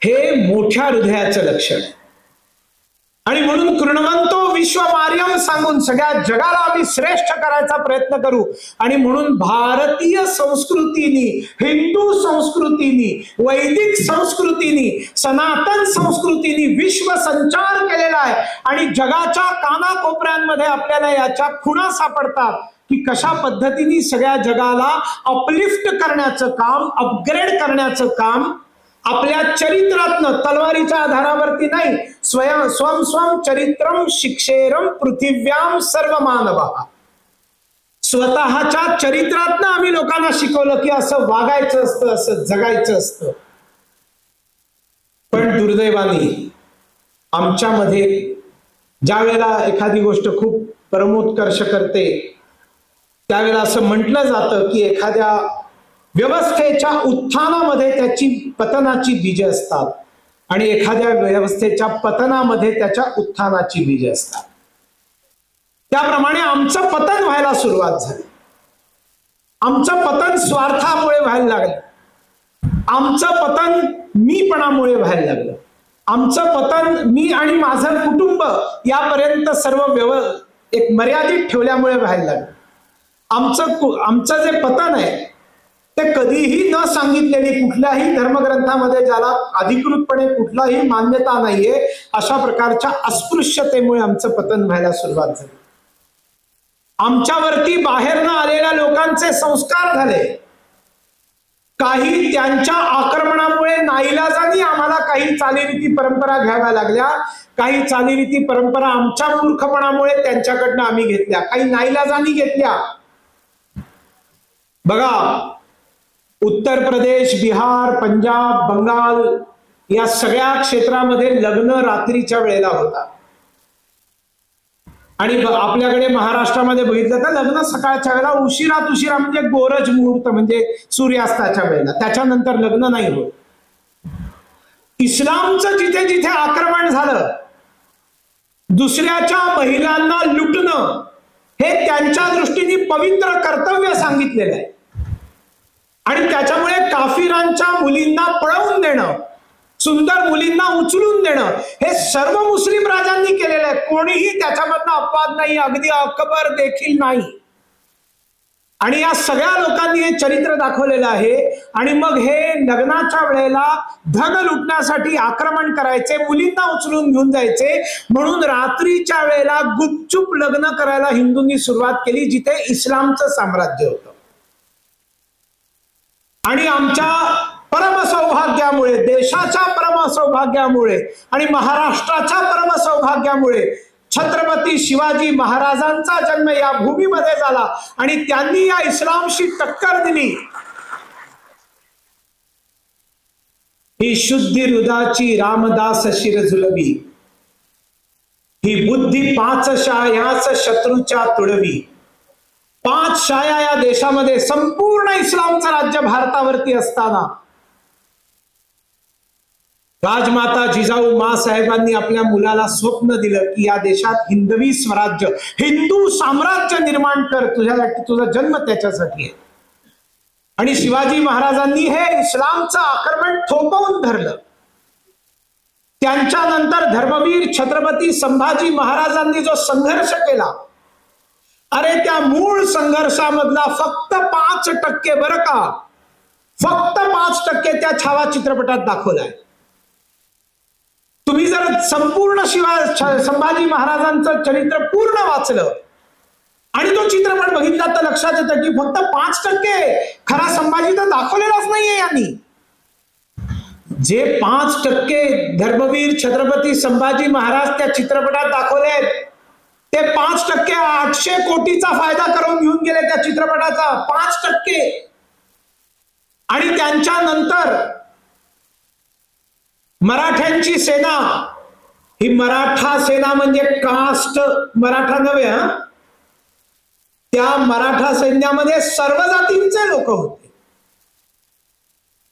हे मोठ्या हृदयाचं लक्षण आहे. आणि म्हणून कृणवंतो विश्वमार्यम सांगून सगळ्या जगाला आम्ही श्रेष्ठ करायचा प्रयत्न करू. आणि म्हणून भारतीय संस्कृतीनी, हिंदू संस्कृतीनी, वैदिक संस्कृतीनी, सनातन संस्कृतीनी विश्व संचार केलेला आहे. आणि जगाच्या कानाकोपऱ्यांमध्ये आपल्याला याच्या खुणा सापडतात की कशा पद्धतीने सगळ्या जगाला अपलिफ्ट करण्याचं काम, अपग्रेड करण्याचं काम आपल्या चरित्रातनं, तलवारीच्या आधारावरती नाही, स्वम स्वम चरित्रम शिक्षेरम पृथिव्याम सर्व मानवा. स्वतःच्या चरित्रातनं आम्ही लोकांना शिकवलं की असं वागायचं असतं, असं जगायचं असतं. पण दुर्दैवाने आमच्यामध्ये ज्या वेळेला एखादी गोष्ट खूप परमोत्कर्ष करते, त्यावेळेला असं म्हटलं जातं की एखाद्या व्यवस्थेच्या उत्थानामध्ये त्याची पतनाची बीज असतात आणि एखाद्या व्यवस्थेच्या पतनामध्ये त्याच्या उत्थानाची बीज असतात. त्याप्रमाणे आमचं पतन व्हायला सुरुवात झाली. आमचं पतन स्वार्थामुळे व्हायला लागलं, आमचं पतन मीपणामुळे व्हायला लागलं, आमचं पतन मी आणि माझं कुटुंब यापर्यंत सर्व एक मर्यादित ठेवल्यामुळे व्हायला लागलं. आमचं जे पतन आहे ते कधीही न सांगितलेली, कुठल्याही धर्मग्रंथामध्ये ज्याला अधिकृतपणे कुठलाही मान्यता नाहीये, अशा प्रकारच्या अस्पृश्यतेमुळे आमचं पतन व्हायला सुरुवात झाली. आमच्यावरती बाहेरनं आलेल्या लोकांचे संस्कार झाले. काही त्यांच्या आक्रमणामुळे नाईलाजाने आम्हाला काही चालीरीती परंपरा घ्याव्या लागल्या. काही चालीरीती परंपरा आमच्या मूर्खपणामुळे त्यांच्याकडनं आम्ही घेतल्या, काही नाईलाजाने घेतल्या. बघा, उत्तर प्रदेश, बिहार, पंजाब, बंगाल या सगळ्या क्षेत्रामध्ये लग्न रात्रीच्या वेळेला होता. आणि आपल्याकडे महाराष्ट्रामध्ये बघितलं तर लग्न सकाळच्या वेळेला, उशिरात उशिरा म्हणजे गोरज मुहूर्त म्हणजे सूर्यास्ताच्या वेळेला, त्याच्यानंतर लग्न नाही होत. इस्लामचं जिथे जिथे आक्रमण झालं, दुसऱ्याच्या महिलांना लुटणं हे त्यांच्या दृष्टीने पवित्र कर्तव्य सांगितलेलं आहे. आणि त्याच्यामुळे काफिरांच्या मुलींना पळवून देणं, सुंदर मुलींना उचलून देणं हे सर्व मुस्लिम राजांनी केलेलं आहे. कोणीही त्याच्यामधनं अपवाद नाही, अगदी अकबर देखील नाही. आणि या सगळ्या लोकांनी हे चरित्र दाखवलेलं आहे. आणि मग हे लग्नाच्या वेळेला धन लुटण्यासाठी आक्रमण करायचे, मुलींना उचलून घेऊन जायचे. म्हणून रात्रीच्या वेळेला गुपचूप लग्न करायला हिंदूंनी सुरुवात केली, जिथे इस्लामचं साम्राज्य होतं. आणि आमच्या परमसौभाग्यामुळे, देशाच्या परमसौभाग्यामुळे आणि महाराष्ट्राच्या परमसौभाग्यामुळे छत्रपती शिवाजी महाराजांचा जन्म या भूमीमध्ये झाला आणि त्यांनी या इस्लामशी टक्कर दिली. ही शुद्धी हृदाची रामदास शिर झुलवी, ही बुद्धी पाच शायाच शत्रूच्या तुडवी. 5 शाया या देशामध्ये, संपूर्ण इस्लामचं राज्य भारतावरती असताना राजमाता जिजाऊ मासाहेबांनी आपल्या मुलाला स्वप्न दिलं की या देशात हिंदवी स्वराज्य, हिंदू साम्राज्य निर्माण कर, तुझ्यासाठी, तुझा जन्म त्याच्यासाठी आहे. आणि शिवाजी महाराजांनी हे इस्लामचं आक्रमण थोपवून धरलं. त्यांच्यानंतर धर्मवीर छत्रपती संभाजी महाराजांनी जो संघर्ष केला, अरे त्या मूळ संघर्षामधला फक्त 5% बरं का, फक्त 5% त्या छावा चित्रपटात दाखवलाय. तुम्ही जर संपूर्ण संभाजी महाराजांचं चरित्र पूर्ण वाचलं आणि तो चित्रपट बघितला तर लक्षात येतं की फक्त 5% खरा संभाजी तर दाखवलेलाच नाहीये यांनी. जे 5% धर्मवीर छत्रपती संभाजी महाराज त्या चित्रपटात दाखवले, ते 5% 800 कोटीचा फायदा करून घेऊन गेले त्या चित्रपटाचा, 5%. आणि त्यांच्यानंतर मराठ्यांची सेना, ही मराठा सेना म्हणजे कास्ट मराठा नव्हे, त्या मराठा सैन्यामध्ये सर्व जातींचे लोक होते.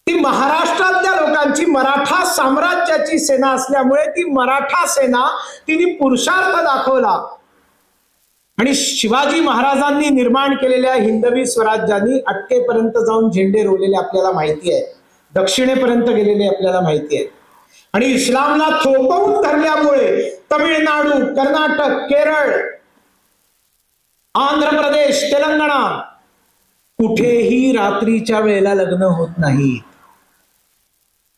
ती महाराष्ट्रातल्या लोकांची, मराठा साम्राज्याची सेना असल्यामुळे ती मराठा सेना तिने पुरुषार्थ दाखवला. आणि शिवाजी महाराजांनी निर्माण केलेल्या हिंदवी स्वराज्याने अटकेपर्यंत जाऊन झेंडे रोवलेले आपल्याला माहिती आहे, दक्षिणेपर्यंत गेलेले आपल्याला माहिती आहे. आणि इस्लामला थोपवून धरल्यामुळे तमिळनाडू, कर्नाटक, केरळ, आंध्र प्रदेश, तेलंगणा कुठेही रात्रीच्या वेळेला लग्न होत नाही.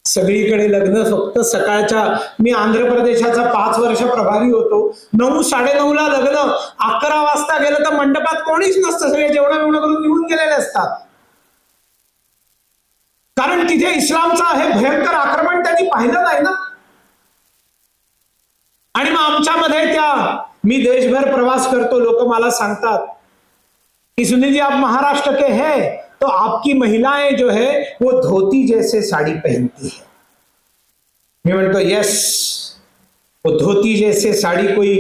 सगळीकडे लग्न फक्त सकाळच्या. मी आंध्र प्रदेशाचा 5 वर्ष प्रभारी होतो. 9, 9:30ला लग्न, 11 वाजता गेलं तर मंडपात कोणीच नसतं, सगळे जेवण करून निघून गेलेले असतात. कारण तिथे इस्लामचा हे भयंकर आक्रमण त्यांनी पाहिलं नाही ना. आणि मग आमच्यामध्ये मी देशभर प्रवास करतो, लोक मला सांगतात कि सुनील जी आप महाराष्ट्र के हैं तो आपकी महिलाएं जो है वो धोती जैसे साड़ी पहनती है. मैं म्हणतो यस, वो धोती जैसे साड़ी कोई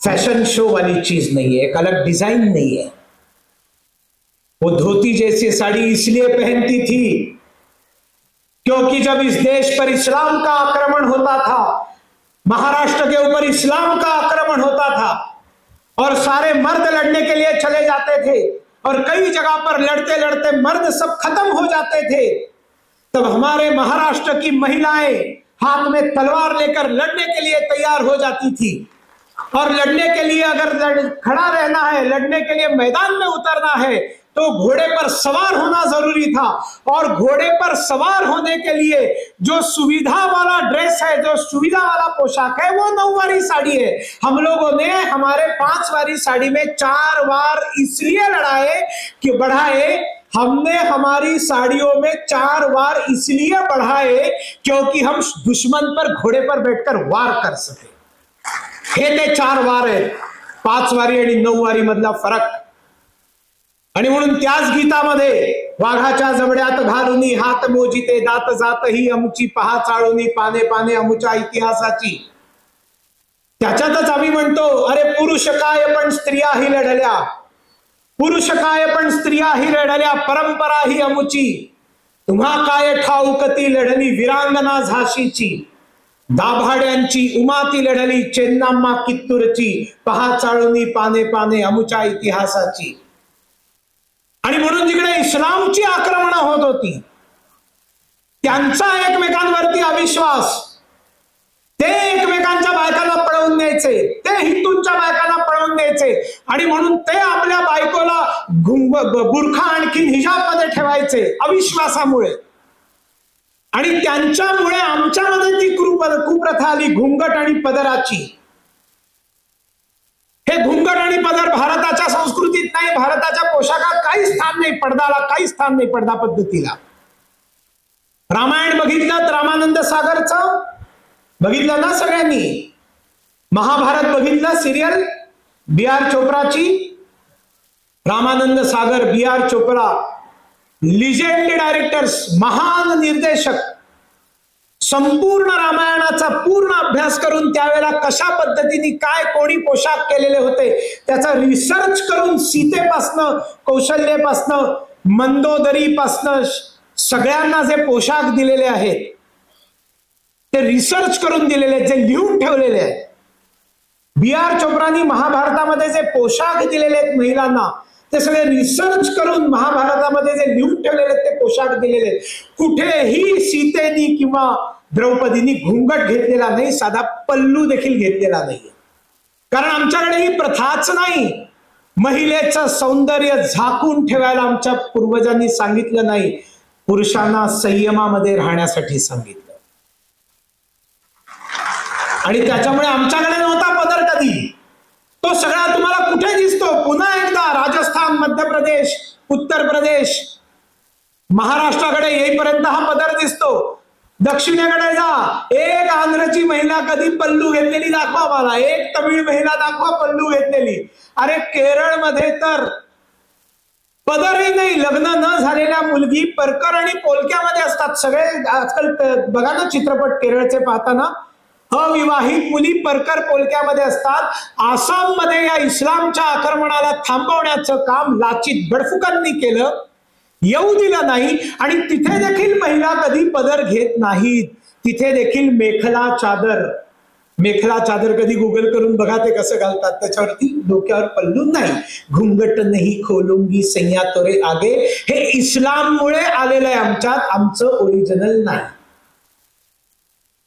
फैशन शो वाली चीज नहीं है, एक अलग डिजाइन नहीं है. वो धोती जैसी साड़ी इसलिए पहनती थी क्योंकि जब इस देश पर इस्लाम का आक्रमण होता था, महाराष्ट्र के ऊपर इस्लाम का आक्रमण होता था और सारे मर्द लड़ने के लिए चले जाते थे और कई जगह पर लड़ते लड़ते मर्द सब खत्म हो जाते थे, तब हमारे महाराष्ट्र की महिलाएं हाथ में तलवार लेकर लड़ने के लिए तैयार हो जाती थी. और लड़ने के लिए अगर खड़ा रहना है, लड़ने के लिए मैदान में उतरना है, तो घोड़े पर सवार होना जरूरी था। और घोड़े पर सवार होने के लिए जो सुविधा वाला ड्रेस है, जो सुविधा वाला पोशाक है, वो 9 वारी साड़ी है। हम लोगों ने हमारे 5 वारी साड़ी में 4 वार इसलिए बढ़ाए, हमने हमारी साड़ियों में 4 वार इसलिए बढ़ाए क्योंकि हम दुश्मन पर घोड़े पर बैठकर वार कर सके। हे ते 4 वार आहेत, 5 वारी आणि 9 वारी मधला फरक। आणि म्हणून त्याच गीतामध्ये वाघाच्या जबड्यात घालुनी हात मोजिते दात जात ही अमुची पहा चाळूनी पाने पाने अमुच्या इतिहासाची। त्याच्यातच आम्ही म्हणतो, अरे पुरुष काय पण स्त्रियाही लढल्या, पुरुष काय पण स्त्रियाही लढल्या, परंपरा ही अमुची, तुम्हा काय ठाऊक ती लढली वीरांगना झाशीची, दाभाड्यांची उमाती लढली चेन्नाम्मा कित्तूरची, पहा चाळूनी पाने पाने अमुच्या इतिहासाची। आणि म्हणून जिकडे इस्लामची आक्रमणं होत होती, त्यांचा एकमेकांवरती अविश्वास, ते एकमेकांच्या बायकांना पळवून न्यायचे, ते हिंदूंच्या बायकांना पळवून न्यायचे, आणि म्हणून ते आपल्या बायकोला बुरखा आणखीन हिजाब मध्ये ठेवायचे अविश्वासामुळे। आणि त्यांच्यामुळे आमच्यामध्ये ती कुप्रथा आली घुंगट आणि पदराची। हे घुंगट आणि पदर भारताच्या संस्कृतीत नाही, भारताच्या पोशाखात काही स्थान नाही, पडदाला काही स्थान नाही, पडदा पद्धतीला। रामायण बघितलं, रामानंद सागरचं बघितलं ना सगळ्यांनी, महाभारत बघितलं serial B R. चोप्राची, Ramanand Sagar, B R. Chopra, legend directors, महान निर्देशक, संपूर्ण रामायणाचा पूर्ण अभ्यास करून त्यावेळेला कशा पद्धतीने काय कोणी पोशाख केलेले होते त्याचा रिसर्च करून, सीतेपासनं कौशल्येपासनं मंदोदरीपासनं सगळ्यांना जे पोशाख दिलेले आहेत ते रिसर्च करून दिलेले, जे लिहून ठेवलेले आहेत। बी.आर. चोप्रानी महाभारतामध्ये जे पोशाख दिलेले आहेत महिलांना, ते सगळे रिसर्च करून महाभारतामध्ये जे लिहून ठेवलेले ते पोशाख दिलेले आहेत। कुठेही सीतेनी किंवा द्रौपदीनी घुंगट घेतलेला नाही, साधा पल्लू देखील घेतलेला नाही, कारण आमच्याकडे ही प्रथाच नाही। महिलेचं सौंदर्य झाकून ठेवायला आमच्या पूर्वजांनी सांगितलं नाही, पुरुषांना संयमामध्ये राहण्यासाठी सांगितलं। आणि त्याच्यामुळे आमच्याकडे नव्हता पदर कधी, तो सगळा तुम्हाला कुठे दिसतो? पुन्हा एकदा राजस्थान, मध्य प्रदेश, उत्तर प्रदेश, महाराष्ट्राकडे येईपर्यंत हा पदर दिसतो। दक्षिणेकडे जा, एक आंध्रची महिला कधी पल्लू घेतलेली दाखवा मला, एक तमिळ महिला दाखवा पल्लू घेतलेली। अरे केरळमध्ये तर पदरही नाही, लग्न न झालेल्या मुलगी परकर आणि पोलक्यामध्ये असतात सगळे। आजकाल बघा ना चित्रपट केरळचे पाहताना, अविवाहित मुली परकर पोलक्यामध्ये असतात। आसाम मध्ये या इस्लामच्या आक्रमणाला थांबवण्याचं काम लाचित बडफुकांनी केलं, येऊ दिलं नाही, आणि तिथे देखील महिला कधी पदर घेत नाहीत, तिथे देखील मेखला चादर कधी गुगल करून बघा ते कसं घालतात, त्याच्यावरती डोक्यावर पल्लू नाही। घुंगट नाही खोलूंगी सैया तोरे आगे, हे इस्लाममुळे आलेलं आहे आमच्यात, आमचं ओरिजिनल नाही।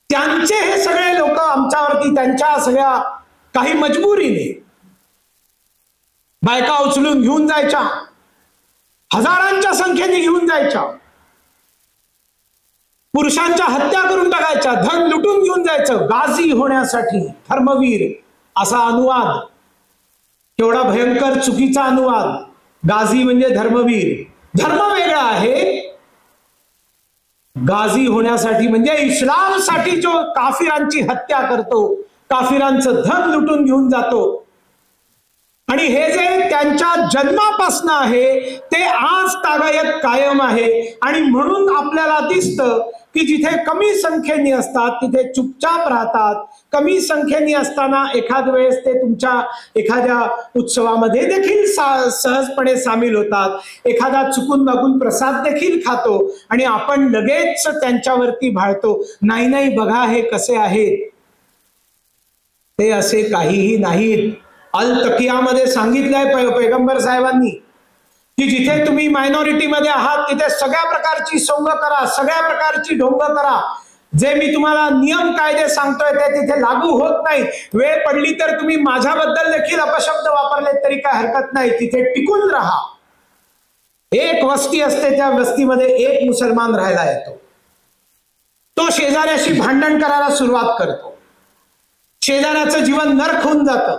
त्यांचे हे सगळे लोक आमच्यावरती त्यांच्या सगळ्या काही मजबुरीने बायका उचलून घेऊन जायच्या, हजारांच्या संख्येने घेऊन जायच्या, पुरुषांच्या हत्या करून टाकायच्या, धन लुटून घेऊन जायचं गाझी होण्यासाठी। धर्मवीर असा अनुवाद, केवढा भयंकर चुकीचा अनुवाद। गाझी म्हणजे धर्मवीर, धर्म वेगळा आहे, गाझी होण्यासाठी म्हणजे इस्लामसाठी जो काफिरांची हत्या करतो, काफिरांचं धन लुटून घेऊन जातो। आणि हे जे त्यांच्या जन्मापासून आहे ते आज तागायत कायम आहे। आणि म्हणून आपल्याला दिसतं की जिथे कमी संख्येने असतात तिथे चुपचाप राहतात, कमी संख्येने असताना एखाद वेळेस ते तुमच्या एखाद्या उत्सवामध्ये देखील सहजपणे सामील होतात, एखादा चुकून मागून प्रसाद देखील खातो, आणि आपण लगेच त्यांच्यावरती भाळतो, नाही नाही बघा हे कसे आहेत। ते असे काहीही नाहीत। अल तकियामध्ये सांगितलंय पैगंबर साहेबांनी की जिथे तुम्ही मायनॉरिटी मध्ये आहात तिथे सगळ्या प्रकारची सोंग करा, सगळ्या प्रकारची ढोंग करा, जे मी तुम्हाला नियम कायदे सांगतोय ते तिथे लागू होत नाही। वेळ पडली तर तुम्ही माझ्याबद्दल देखील अपशब्द वापरले तरी काय हरकत नाही, तिथे टिकून राहा। एक वस्ती असते, त्या वस्तीमध्ये एक मुसलमान राहायला येतो. तो शेजाऱ्याशी भांडण करायला सुरुवात करतो. शेजाऱ्याचं जीवन नरक होऊन जातं.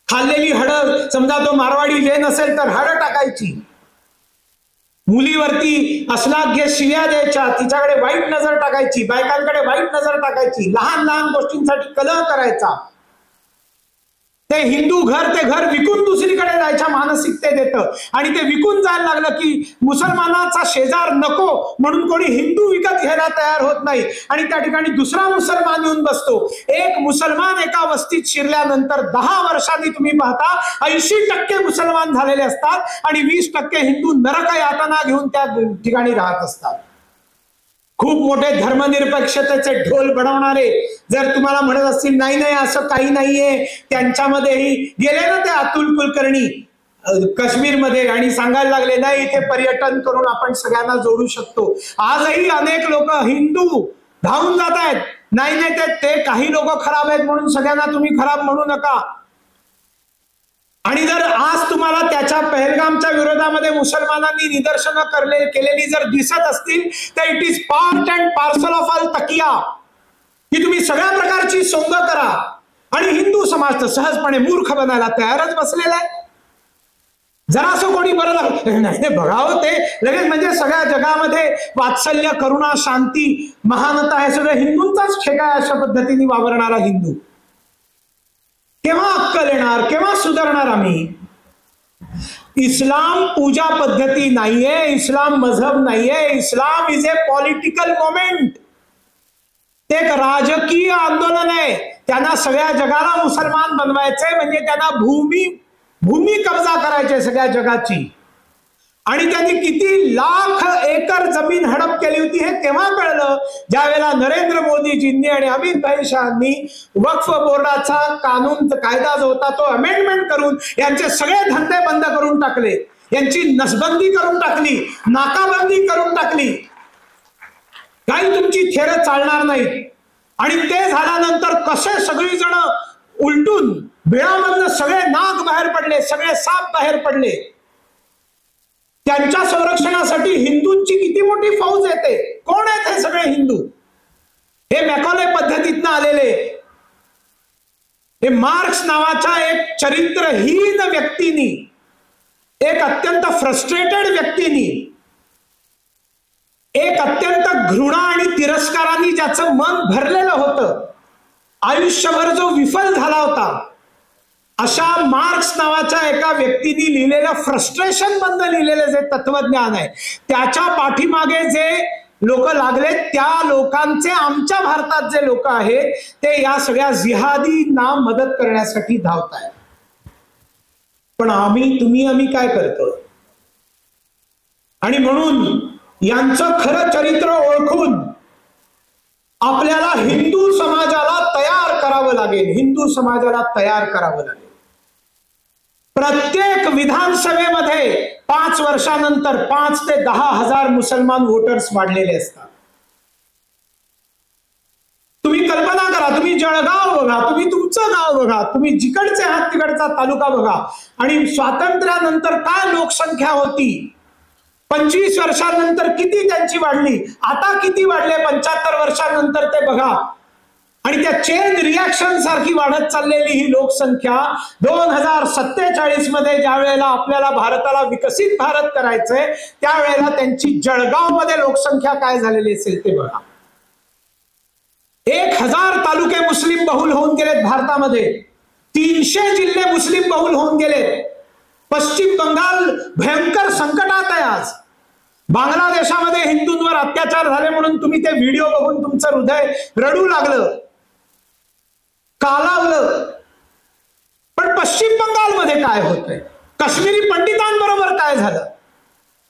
खाल्लेली हडं, समजा तो मारवाडी जैन असेल तर हडं टाकायची, मुलीवरती अश्लाघ्य शिव्या द्यायच्या, तिच्याकडे वाईट नजर टाकायची, बायकांकडे वाईट नजर टाकायची, लहान लहान गोष्टींसाठी कलह करायचा. ते हिंदू घर ते घर विकून दुसरीकडे जायच्या मानसिकतेत येतं. आणि ते विकून जायला लागलं की मुसलमानाचा शेजार नको म्हणून कोणी हिंदू विकत घ्यायला तयार होत नाही आणि त्या ठिकाणी दुसरा मुसलमान येऊन बसतो. एक मुसलमान एका वस्तीत शिरल्यानंतर 10 वर्षांनी तुम्ही पाहता 80% मुसलमान झालेले असतात आणि 20% हिंदू नरक यातना घेऊन त्या ठिकाणी राहत असतात. खूप मोठे धर्मनिरपेक्षतेचे ढोल बनवणारे जर तुम्हाला म्हणत असतील नाही नाही असं काही नाहीये, त्यांच्यामध्येही गेले ना ते अतुल कुलकर्णी काश्मीरमध्ये आणि सांगायला लागले नाही इथे पर्यटन करून आपण सगळ्यांना जोडू शकतो. आजही अनेक लोक हिंदू धावून जात आहेत. नाही नाही ते काही लोक खराब आहेत म्हणून सगळ्यांना तुम्ही खराब म्हणू नका. आणि जर आज तुम्हाला त्याच्या पहलगामच्या विरोधामध्ये मुसलमानांनी निदर्शनं केलेली जर दिसत असतील तर it is part and parcel of अल तकिया, की तुम्ही सगळ्या प्रकारची सोंग करा. आणि हिंदू समाज तर सहजपणे मूर्ख बनायला तयारच बसलेला आहे. जरासं कोणी बरं नाही बघावं ते लगेच म्हणजे सगळ्या जगामध्ये वात्सल्य, करुणा, शांती, महानता हे सगळं हिंदूंचाच ठेका अशा पद्धतीने वावरणारा हिंदू. केव्हा अक्कल येणार, केव्हा सुधारणार आम्ही? इस्लाम पूजा पद्धती नाहीये, इस्लाम मजहब नाहीये. Islam is a political moment. ते एक राजकीय आंदोलन आहे. त्यांना सगळ्या जगाला मुसलमान बनवायचंय, म्हणजे त्यांना भूमी कब्जा करायची सगळ्या जगाची. आणि त्यांनी किती लाख एकर जमीन हडप केली होती हे केव्हा कळलं? ज्यावेळेला नरेंद्र मोदीजींनी आणि अमित भाई शहांनी वक्फ बोर्डाचा कायदा जो होता तो अमेंडमेंट करून यांचे सगळे धंदे बंद करून टाकले, यांची नसबंदी करून टाकली, नाकाबंदी करून टाकली. काही तुमची थेरं चालणार नाही. आणि ते झाल्यानंतर कसे सगळी जण उलटून बिळामधनं सगळे नाग बाहेर पडले, सगळे साप बाहेर पडले. त्यांच्या संरक्षणासाठी हिंदूंची किती मोठी फौज येते. कोण आहेत हे सगळे हिंदू? हे मॅकॉले पद्धतीतनं आलेले. हे मार्क्स नावाच्या एक चरित्रहीन व्यक्तीनी, एक अत्यंत फ्रस्ट्रेटेड व्यक्तीनी, एक अत्यंत घृणा आणि तिरस्काराने ज्याचं मन भरलेलं होतं, आयुष्यभर जो विफल झाला होता, अशा मार्क्स नावाच्या एका व्यक्तीने लिहिलेलं फ्रस्ट्रेशन बंद लिहिलेलं जे तत्वज्ञान आहे, त्याच्या पाठीमागे जे लोक लागले, त्या लोकांचे आमच्या भारतात जे लोक आहेत ते या सगळ्या जिहादींना मदत करण्यासाठी धावत आहेत. पण आम्ही काय करतो? आणि म्हणून यांचं खरं चरित्र ओळखून आपल्याला हिंदू समाजाला तयार करावं लागेल. हिंदू समाजाला तयार करावं लागेल. प्रत्येक विधानसभेमध्ये 5 वर्षानंतर 5 ते 10 हजार मुसलमान वोटर्स वाढलेले असतात. तुम्ही कल्पना करा, तुम्ही जळगाव बघा, तुम्ही तुमचं गाव बघा, तुम्ही जिकडचे आहात तिकडचा तालुका बघा, आणि स्वातंत्र्यानंतर काय लोकसंख्या होती, 25 वर्षांनंतर किती त्यांची वाढली, आता किती वाढले 75 वर्षांनंतर ते बघा. आणि त्या चेन रिॲक्शन सारखी वाढत चाललेली ही लोकसंख्या 2047 मध्ये ज्या वेळेला आपल्याला भारताला विकसित भारत करायचंय त्यावेळेला त्यांची जळगाव मध्ये लोकसंख्या काय झालेली असेल ते बघा. 1000 तालुके मुस्लिम बहुल होऊन गेलेत भारतामध्ये. 300 जिल्हे मुस्लिम बहुल होऊन गेलेत. पश्चिम बंगाल भयंकर संकटात आहे आज. बांगलादेशामध्ये हिंदूंवर अत्याचार झाले म्हणून तुम्ही ते व्हिडिओ बघून तुमचं हृदय रडू लागलं, कालावलं. पण पश्चिम बंगालमध्ये काय होतंय, काश्मीरी पंडितांबरोबर काय झालं,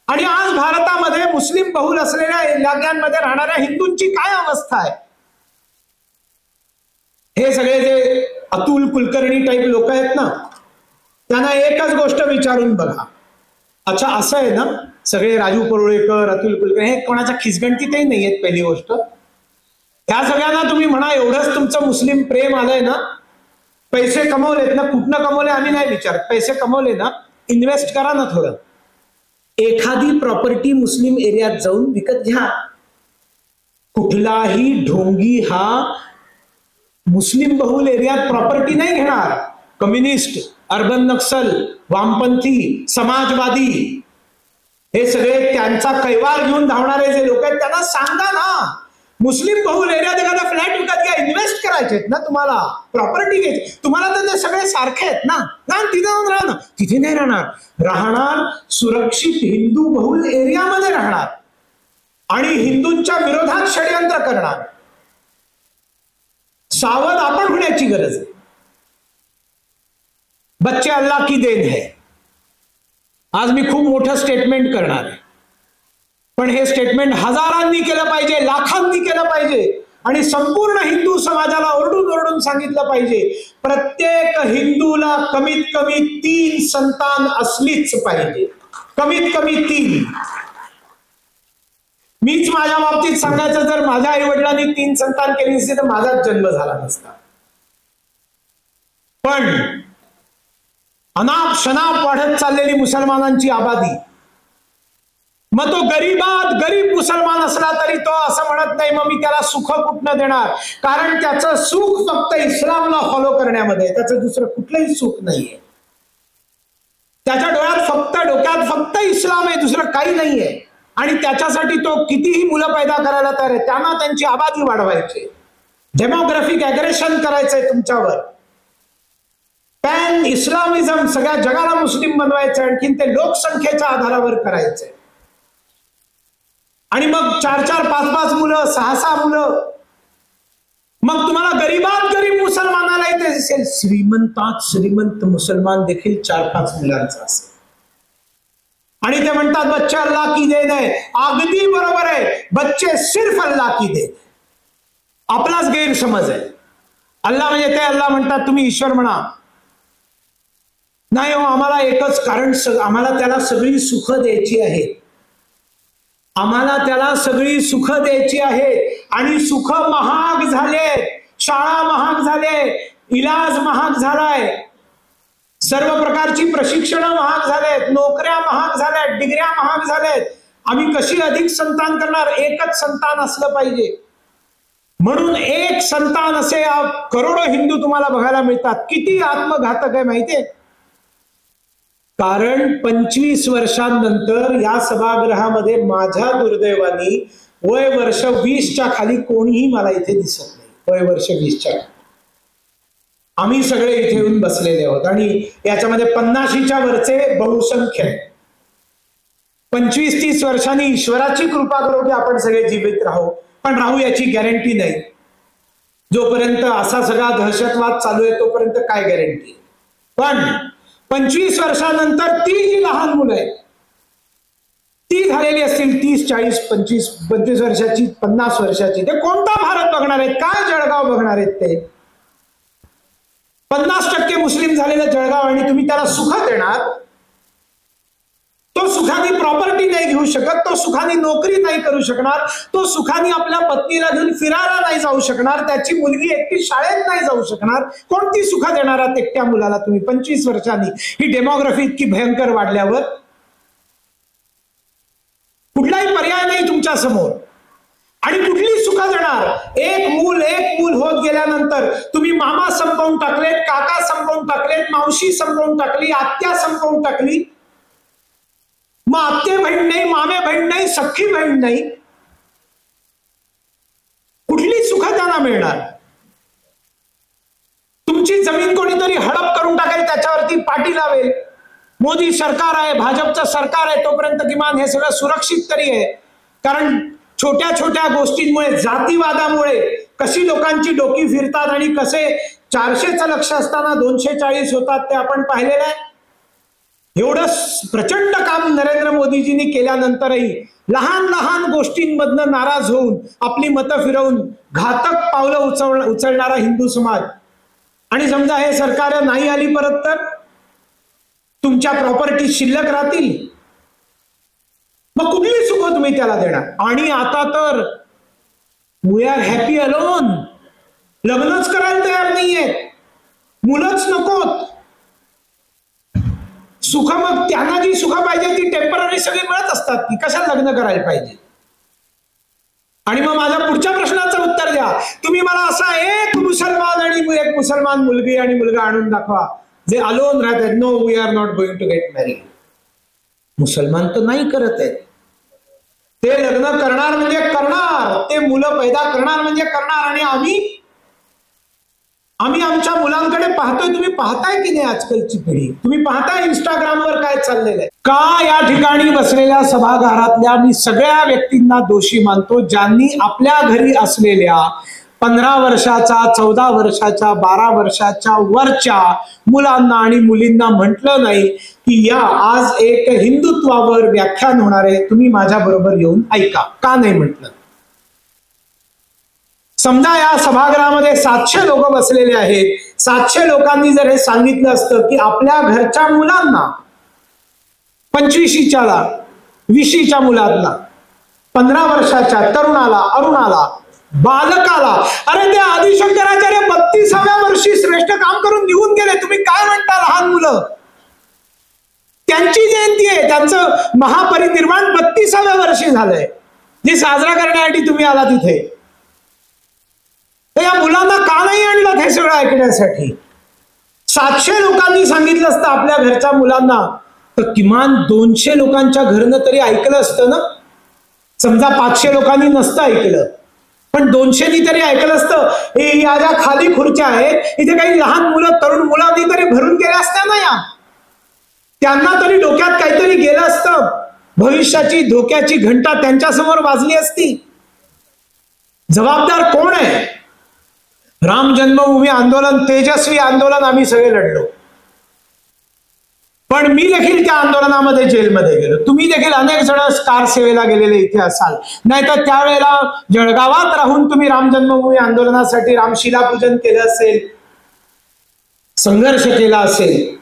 आणि आज भारतामध्ये मुस्लिम बहुल असलेल्या इलाक्यांमध्ये राहणाऱ्या हिंदूंची काय अवस्था आहे? हे सगळे जे अतुल कुलकर्णी टाईप लोक आहेत ना, त्यांना एकच गोष्ट विचारून बघा. अच्छा असं आहे ना, सगळे राजू परुळेकर, अतुल कुलकर्णी हे कोणाच्या खिसगणतीतही नाही आहेत. पहिली गोष्ट, ह्या सगळ्यांना तुम्ही म्हणा एवढंच तुमचं मुस्लिम प्रेम आलंय ना, पैसे कमवलेत ना, कुठनं कमवले आम्ही नाही विचारत, पैसे कमवले ना, इन्व्हेस्ट करा ना थोडं. एखादी प्रॉपर्टी मुस्लिम एरियात जाऊन विकत घ्या. कुठलाही ढोंगी हा मुस्लिम बहुल एरियात प्रॉपर्टी नाही घेणार. कम्युनिस्ट, अर्बन नक्सल, वामपंथी, समाजवादी हे सगळे त्यांचा कैवार घेऊन धावणारे जे लोक आहेत त्यांना सांगा ना, मुस्लिम बहुल एरियात एखादा फ्लॅट विकत घ्या. इन्व्हेस्ट करायचे ना, तुम्हाला प्रॉपर्टी घ्यायची. तुम्हाला तर ते सगळे सारखे आहेत ना, तिथे जाऊन राहा ना. तिथे नाही राहणार सुरक्षित हिंदू बहुल एरियामध्ये राहणार आणि हिंदूंच्या विरोधात षडयंत्र करणार. सावध आपण होण्याची गरज आहे. बच्चे अल्लाह की देन है. आज मी खूप मोठं स्टेटमेंट करणार आहे, पण हे स्टेटमेंट हजारांनी केलं पाहिजे, लाखांनी केलं पाहिजे आणि संपूर्ण हिंदू समाजाला ओरडून ओरडून सांगितलं पाहिजे, प्रत्येक हिंदूला कमीत कमी 3 संतान असलीच पाहिजे. कमीत कमी 3. मीच माझ्या बाबतीत सांगायचं, जर माझ्या आई वडिलांनी 3 संतान केली नसती तर माझाच जन्म झाला नसता. पण अनाप शनाप वाढत चाललेली मुसलमानांची आबादी, मग तो गरीब मुसलमान असला तरी तो असं म्हणत नाही मग मी त्याला सुख कुठनं देणार, कारण त्याचं सुख फक्त इस्लामला फॉलो करण्यामध्ये, त्याचं दुसरं कुठलंही सुख नाहीये. त्याच्या डोक्यात फक्त इस्लाम आहे, दुसरं काही नाहीये. आणि त्याच्यासाठी तो कितीही मुलं पैदा करायला तयार आहे. त्यांना त्यांची आबादी वाढवायची, डेमोग्राफिक अग्रेशन करायचंय तुमच्यावर, पॅन इस्लामिझम सगळ्या जगाला मुस्लिम बनवायचं, आणखीन ते लोकसंख्येच्या आधारावर करायचंय. आणि मग 4-4, 5-5 मुलं, 6-6 मुलं. मग तुम्हाला गरीबात गरीब मुसलमानाला येते असेल, श्रीमंतात श्रीमंत मुसलमान देखील 4-5 मुलांचा असेल. आणि ते म्हणतात बच्चे अल्लाह की देन आहे. अगदी बरोबर आहे, बच्चे सिर्फ अल्लाह की देन. आपलाच गैरसमज आहे. अल्लाह म्हणजे ते अल्लाह म्हणतात, तुम्ही ईश्वर म्हणा. नाही हो, आम्हाला एकच कारण, आम्हाला त्याला सगळी सुख द्यायची आहेत. आम्हाला त्याला सगळी सुख द्यायची आहे आणि सुख महाग झाले, शाळा महाग झाले, इलाज महाग झालाय, सर्व प्रकारची प्रशिक्षण महाग झालेत, नोकऱ्या महाग झाल्यात, डिग्र्या महाग झाल्यात. आम्ही कशी अधिक संतान करणार? एकच संतान असलं पाहिजे. म्हणून 1 संतान असे करोडो हिंदू तुम्हाला बघायला मिळतात. किती आत्मघातक आहे माहितीये? कारण 25 वर्षांनंतर या सभागृहामध्ये माझ्या दुर्दैवानी वय वर्ष 20च्या खाली कोणीही मला इथे दिसत नाही. वय वर्ष 20च्या आम्ही सगळे इथे येऊन बसलेले आहोत आणि याच्यामध्ये 50च्या वरचे बहुसंख्य आहे. 25-30 वर्षांनी ईश्वराची कृपा करो की आपण सगळे जीवित राहू, पण राहू याची गॅरंटी नाही. जोपर्यंत असा सगळा दहशतवाद चालू आहे तोपर्यंत काय गॅरंटी? पण 25 वर्षानंतर ती जी लहान मुलं आहेत ती झालेली असतील 30, 40, 25, 32 वर्षाची, 50 वर्षाची, ते कोणता भारत बघणार आहेत? काय जळगाव बघणार आहेत? ते 50% मुस्लिम झालेलं जळगाव आणि तुम्ही त्याला सुख देणार? तो सुखाने प्रॉपर्टी नाही घेऊ शकत, तो सुखाने नोकरी नाही करू शकणार, तो सुखाने आपल्या पत्नीला घेऊन फिरायला नाही जाऊ शकणार, त्याची मुलगी एकटी शाळेत नाही जाऊ शकणार. कोणती सुख देणार आहात एकट्या मुलाला तुम्ही 25 वर्षांनी? ही डेमोग्राफी इतकी भयंकर वाढल्यावर कुठलाही पर्याय नाही तुमच्या समोर. आणि कुठली सुख देणार? एक मूल होत गेल्यानंतर तुम्ही मामा संपवून टाकलेत, काका संपवून टाकलेत, मावशी संपवून टाकली, आत्या संपवून टाकली. मग आत्ते बहीण नाही, मामे बहीण नाही, सख्खी बहीण नाही. कुठली सुख त्यांना मिळणार? तुमची जमीन कोणीतरी हडप करून टाकेल, त्याच्यावरती पाटी लावेल. मोदी सरकार आहे, भाजपचं सरकार आहे, तोपर्यंत किमान हे सगळं सुरक्षित तरी आहे. कारण छोट्या छोट्या गोष्टींमुळे, जातीवादामुळे कशी लोकांची डोकी फिरतात आणि कसे 400चं लक्ष असताना 240 होतात ते आपण पाहिलेलं आहे. एवढं प्रचंड काम नरेंद्र मोदीजींनी केल्यानंतरही लहान लहान गोष्टींमधनं नाराज होऊन आपली मतं फिरवून घातक पावलं उचलणारा हिंदू समाज. आणि समजा हे सरकार नाही आली परत तर तुमच्या प्रॉपर्टी शिल्लक राहतील. मग कुठली सुख तुम्ही त्याला देणार? आणि आता तर वी आर हॅपी अलोन. लग्नच करायला तयार नाहीये, मुलंच नकोत. सुख मग त्यांना जी सुख पाहिजे ती टेम्पररी सगळी मिळत असतात, ती कशाला लग्न करायला पाहिजे? आणि मग माझ्या पुढच्या प्रश्नाचं उत्तर द्या. तुम्ही मला असा एक मुसलमान आणि एक मुसलमान मुलगी आणि मुलगा आणून दाखवा जे अलोन राहतात. No, we are not going to get married. मुसलमान तर नाही करत आहेत. ते लग्न करणार म्हणजे करणार, ते मुलं पैदा करणार म्हणजे करणार. आणि आम्ही आमच्या मुलांकडे पाहतोय. तुम्ही पाहताय की नाही आजकालची पिढी? तुम्ही पाहताय इंस्टाग्रामवर काय चाललेलं आहे का? या ठिकाणी बसलेल्या सभागृहातल्या मी सगळ्या व्यक्तींना दोषी मानतो ज्यांनी आपल्या घरी असलेल्या 15 वर्षाच्या, 14 वर्षाच्या, 12 वर्षाच्या वरच्या मुलांना आणि मुलींना म्हटलं नाही की या आज एक हिंदुत्वावर व्याख्यान होणार आहे, तुम्ही माझ्या बरोबर येऊन ऐका. का नाही म्हटलं? समजा या सभागृहामध्ये 700 लोक बसलेले आहेत. 700 लोकांनी जर हे सांगितलं असतं की आपल्या घरच्या मुलांना, 25च्या, 20च्या मुलांना, 15 वर्षाच्या तरुणाला, अरुणाला, बालकाला, अरे ते आदिशंकराचार्य 32व्या वर्षी श्रेष्ठ काम करून निघून गेले. तुम्ही काय म्हणता? लहान मुलं, त्यांची जयंती आहे, त्यांचं महापरिनिर्वाण 32व्या वर्षी झालंय, जे साजरा करण्यासाठी तुम्ही आला तिथे. या मुलांना का नाही आणलं हे सगळं ऐकण्यासाठी? 700 लोकांनी सांगितलं असतं आपल्या घरच्या मुलांना, तर किमान 200 लोकांच्या घरनं तरी ऐकलं असतं ना. समजा 500 लोकांनी नसतं ऐकलं, पण 200नी तरी ऐकलं असतं. हे या ज्या खाली खुर्च्या आहेत इथे काही लहान मुलं, तरुण मुलांनी तरी भरून गेल्या असत्या ना या. त्यांना तरी डोक्यात काहीतरी गेलं असतं. भविष्याची धोक्याची घंटा त्यांच्या समोर वाजली असती. जबाबदार कोण आहे? राम जन्मभूमी आंदोलन, तेजस्वी आंदोलन आम्ही सगळे लढलो, पण मी देखील त्या आंदोलनामध्ये जेलमध्ये गेलो. तुम्ही देखील अनेक जण कार सेवेला गेलेले इथे असाल. नाहीतर त्यावेळेला जळगावात राहून तुम्ही राम जन्मभूमी आंदोलनासाठी रामशिला पूजन केलं असेल, संघर्ष केला असेल.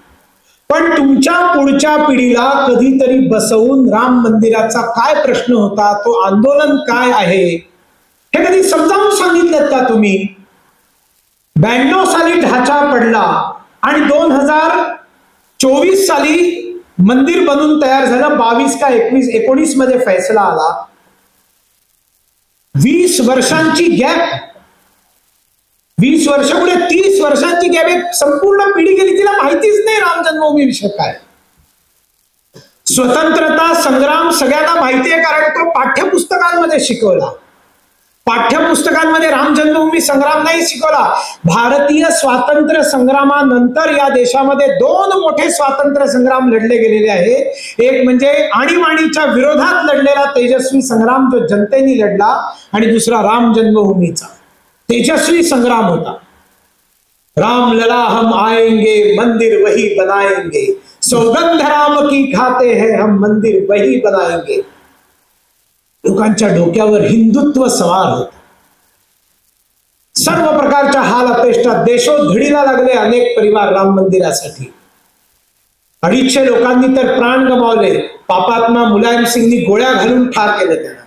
पण तुमच्या पुढच्या पिढीला कधीतरी बसवून राम मंदिराचा काय प्रश्न होता, तो आंदोलन काय आहे, हे कधी समजावून सांगितलं का तुम्ही? 92 साली ढाचा पडला आणि 2024 साली मंदिर बनून तयार झालं. 22 का 19 मध्ये फैसला आला. 20 वर्षांची गॅप, 20 वर्ष पुढे 30 वर्षांची गॅप, एक संपूर्ण पिढी गेली, तिला माहितीच नाही राम जन्मभूमी विषय काय. स्वतंत्रता संग्राम सगळ्यांना माहिती आहे, कारण तो पाठ्यपुस्तकांमध्ये शिकवला. पाठ्यपुस्तकांमध्ये राम जन्मभूमी संग्राम नाही शिकवला. भारतीय स्वातंत्र्य संग्रामानंतर या देशामध्ये 2 मोठे स्वातंत्र्य संग्राम लढले गेलेले आहेत. एक म्हणजे आणीबाणीच्या विरोधात लढलेला तेजस्वी संग्राम जो जनतेने लढला, आणि दुसरा राम जन्मभूमीचा तेजस्वी संग्राम होता. राम लला हम आएंगे, मंदिर वही बनाएंगे, सौगंध राम की खाते हैं हम, मंदिर वही बनाएंगे. लोकांच्या डोक्यावर हिंदुत्व सवार होत. सर्व प्रकारच्या हाल अपेष्टा देशोधडीला लागले अनेक परिवार राम मंदिरासाठी. 250 लोकांनी तर प्राण गमावले. पापात्मा मुलायम सिंगनी गोळ्या घालून ठार केले त्यांना.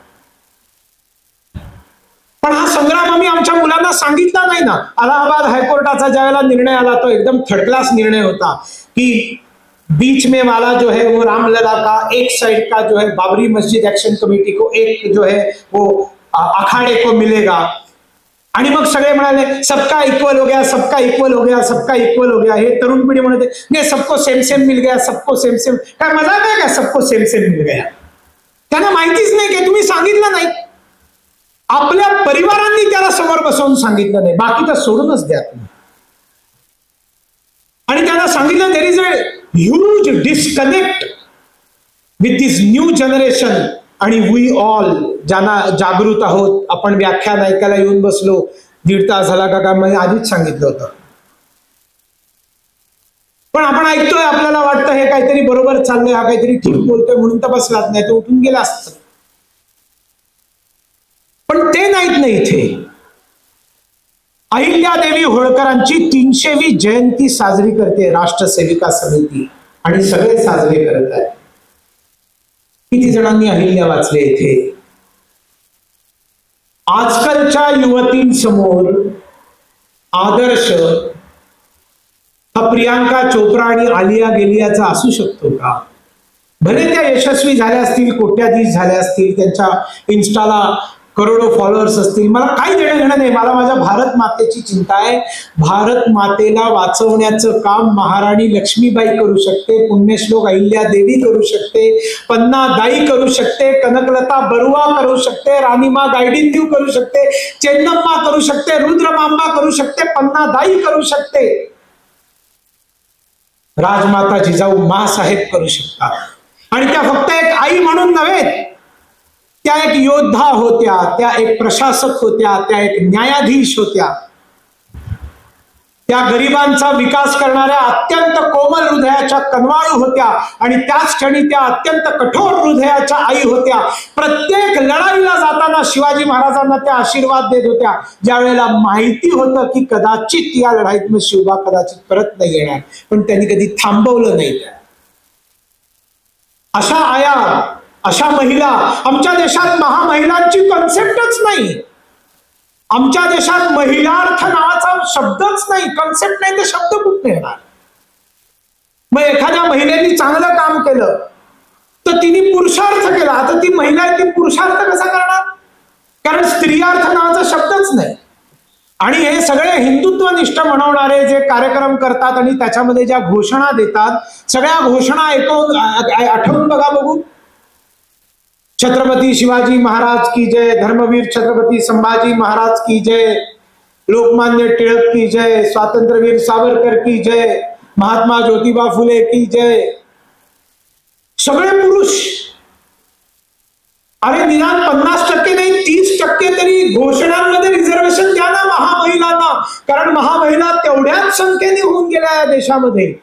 पण हा संग्राम आम्ही आमच्या मुलांना सांगितला नाही ना. अलाहाबाद हायकोर्टाचा ज्यावेळेला निर्णय आला तो एकदम थर्ड क्लास निर्णय होता की बीच में वाला जो है वो रामलला का, एक साइड का जो है बाबरी मस्जिद एक्शन कमेटी को, एक जो है वो अखाड़े को मिलेगा. आणि मग सगळे म्हणाले सबका इक्वल हो गया, सबका इक्वल हो गया, सबका इक्वल हो गया. हे तरुण पिढी म्हणते नाही सबको सेम सेम मिल गया, सबको सेम सेम. काय मजा काय का सबको सेम सेम मिल गया? त्यांना माहितीच नाही की तुम्ही सांगितलं नाही. आपल्या परिवारांनी त्याला समोर बसवून सांगितलं नाही. बाकी तर सोडूनच द्या तुम्ही. आणि त्यांना सांगितलं there is a huge disconnect with this new generation. आणि वी ऑल ज्यांना जागृत आहोत, आपण व्याख्यान ऐकायला येऊन बसलो, 1.5 तास झाला का काय आधीच सांगितलं होतं. पण आपण ऐकतोय, आपल्याला वाटतं हे काहीतरी बरोबर चाललंय, हा काहीतरी ठीक बोलतोय म्हणून तर बसलाच नाही, तर उठून गेला असत. पण ते नाहीत ना इथे. अहिल्यादेवी होळकरांची 300वी जयंती साजरी करते राष्ट्रसेविका समिती, आणि सगळे साजरे करत आहेत. किती जणांनी अहिल्या वाचले इथे? आजकालच्या युवतींसमोर आदर्श हा प्रियांका चोप्रा आणि आलिया गेलियाचा असू शकतो का? भले त्या यशस्वी झाल्या असतील, कोट्याधीश झाल्या असतील, त्यांच्या इन्स्टाला करोडो फॉलोअर्स असतील, मला काही देणं घेणं नाही. मला माझ्या भारत मातेची चिंता आहे. भारत मातेला वाचवण्याचं काम महाराणी लक्ष्मीबाई करू शकते, पुण्यश्लोक अहिल्या देवी करू शकते, पन्नादाई करू शकते, कनकलता बरुआ करू शकते, राणीमा गायडिंदेव करू शकते, चेन्नम्मा करू शकते, रुद्रमांबा करू शकते, पन्नादाई करू शकते, राजमाता जिजाऊ माँसाहेब करू शकतात. आणि त्या फक्त एक आई म्हणून नव्हे, त्या एक योद्धा होत्या, त्या एक प्रशासक होत्या, त्या एक न्यायाधीश होत्या, त्या गरिबांचा विकास करणाऱ्या अत्यंत कोमल हृदयाच्या कनवाळू होत्या आणि त्याच क्षणी त्या अत्यंत कठोर हृदयाच्या आई होत्या. प्रत्येक लढाईला जाताना शिवाजी महाराजांना त्या आशीर्वाद देत होत्या, ज्या वेळेला माहिती होतं की कदाचित या लढाईत शिवबा कदाचित परत नाही येणार, पण त्यांनी कधी थांबवलं नाही. अशा आया, अशा महिला आमच्या देशात महामहिलांची कन्सेप्टच नाही. आमच्या देशात महिलार्थ नावाचा शब्दच नाही, कन्सेप्ट नाही, तर शब्द कुठे येणार? मग एखाद्या महिलेने चांगलं काम केलं तर तिने पुरुषार्थ केला, आता ती महिला आहे, ती पुरुषार्थ कसा करणार? कारण स्त्रियार्थ नावाचा शब्दच नाही. आणि हे सगळे हिंदुत्वनिष्ठ म्हणवणारे जे कार्यक्रम करतात आणि त्याच्यामध्ये ज्या घोषणा देतात, सगळ्या घोषणा आठवून बघा बघू. छत्रपती शिवाजी महाराज की जय, धर्मवीर छत्रपती संभाजी महाराज की जय, लोकमान्य टिळक की जय, स्वातंत्र्यवीर सावरकर की जय, महात्मा ज्योतिबा फुले की जय. सगळे पुरुष. अरे निदान 50% नाही, 30% तरी घोषणांमध्ये रिझर्वेशन द्या ना महामहिलांना, कारण महामहिला तेवढ्याच संख्येने होऊन गेल्या या देशामध्ये.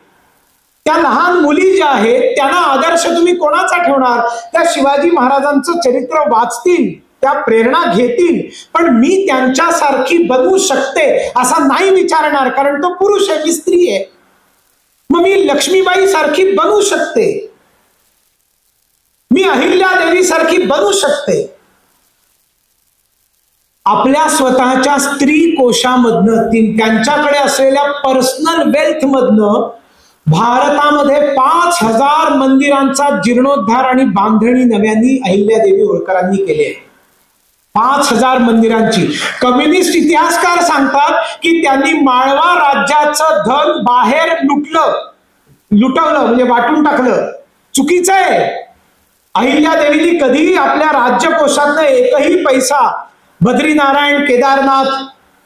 त्या लहान मुली ज्या आहेत त्यांना आदर्श तुम्ही कोणाचा ठेवणार? त्या शिवाजी महाराजांचं चरित्र वाचतील, त्या प्रेरणा घेतील, पण मी त्यांच्यासारखी बनवू शकते असा नाही विचारणार, कारण तो पुरुष आहे, मी स्त्री आहे. मग मी लक्ष्मीबाई सारखी बनवू शकते, मी अहिल्या देवी सारखी बनवू शकते. आपल्या स्वतःच्या स्त्री कोशामधनं, त्यांच्याकडे असलेल्या पर्सनल वेल्थ मधनं भारतामध्ये 5,000 मंदिरांचा जीर्णोद्धार आणि बांधणी नव्याने अहिल्यादेवी होळकरांनी केली आहे. 5,000 मंदिरांची. कम्युनिस्ट इतिहासकार सांगतात की त्यांनी माळवा राज्याचं धन बाहेर लुटवलं, म्हणजे वाटून टाकलं. चुकीचं आहे. अहिल्यादेवींनी कधीही आपल्या राज्यकोशातनं एकही पैसा बद्रीनारायण, केदारनाथ,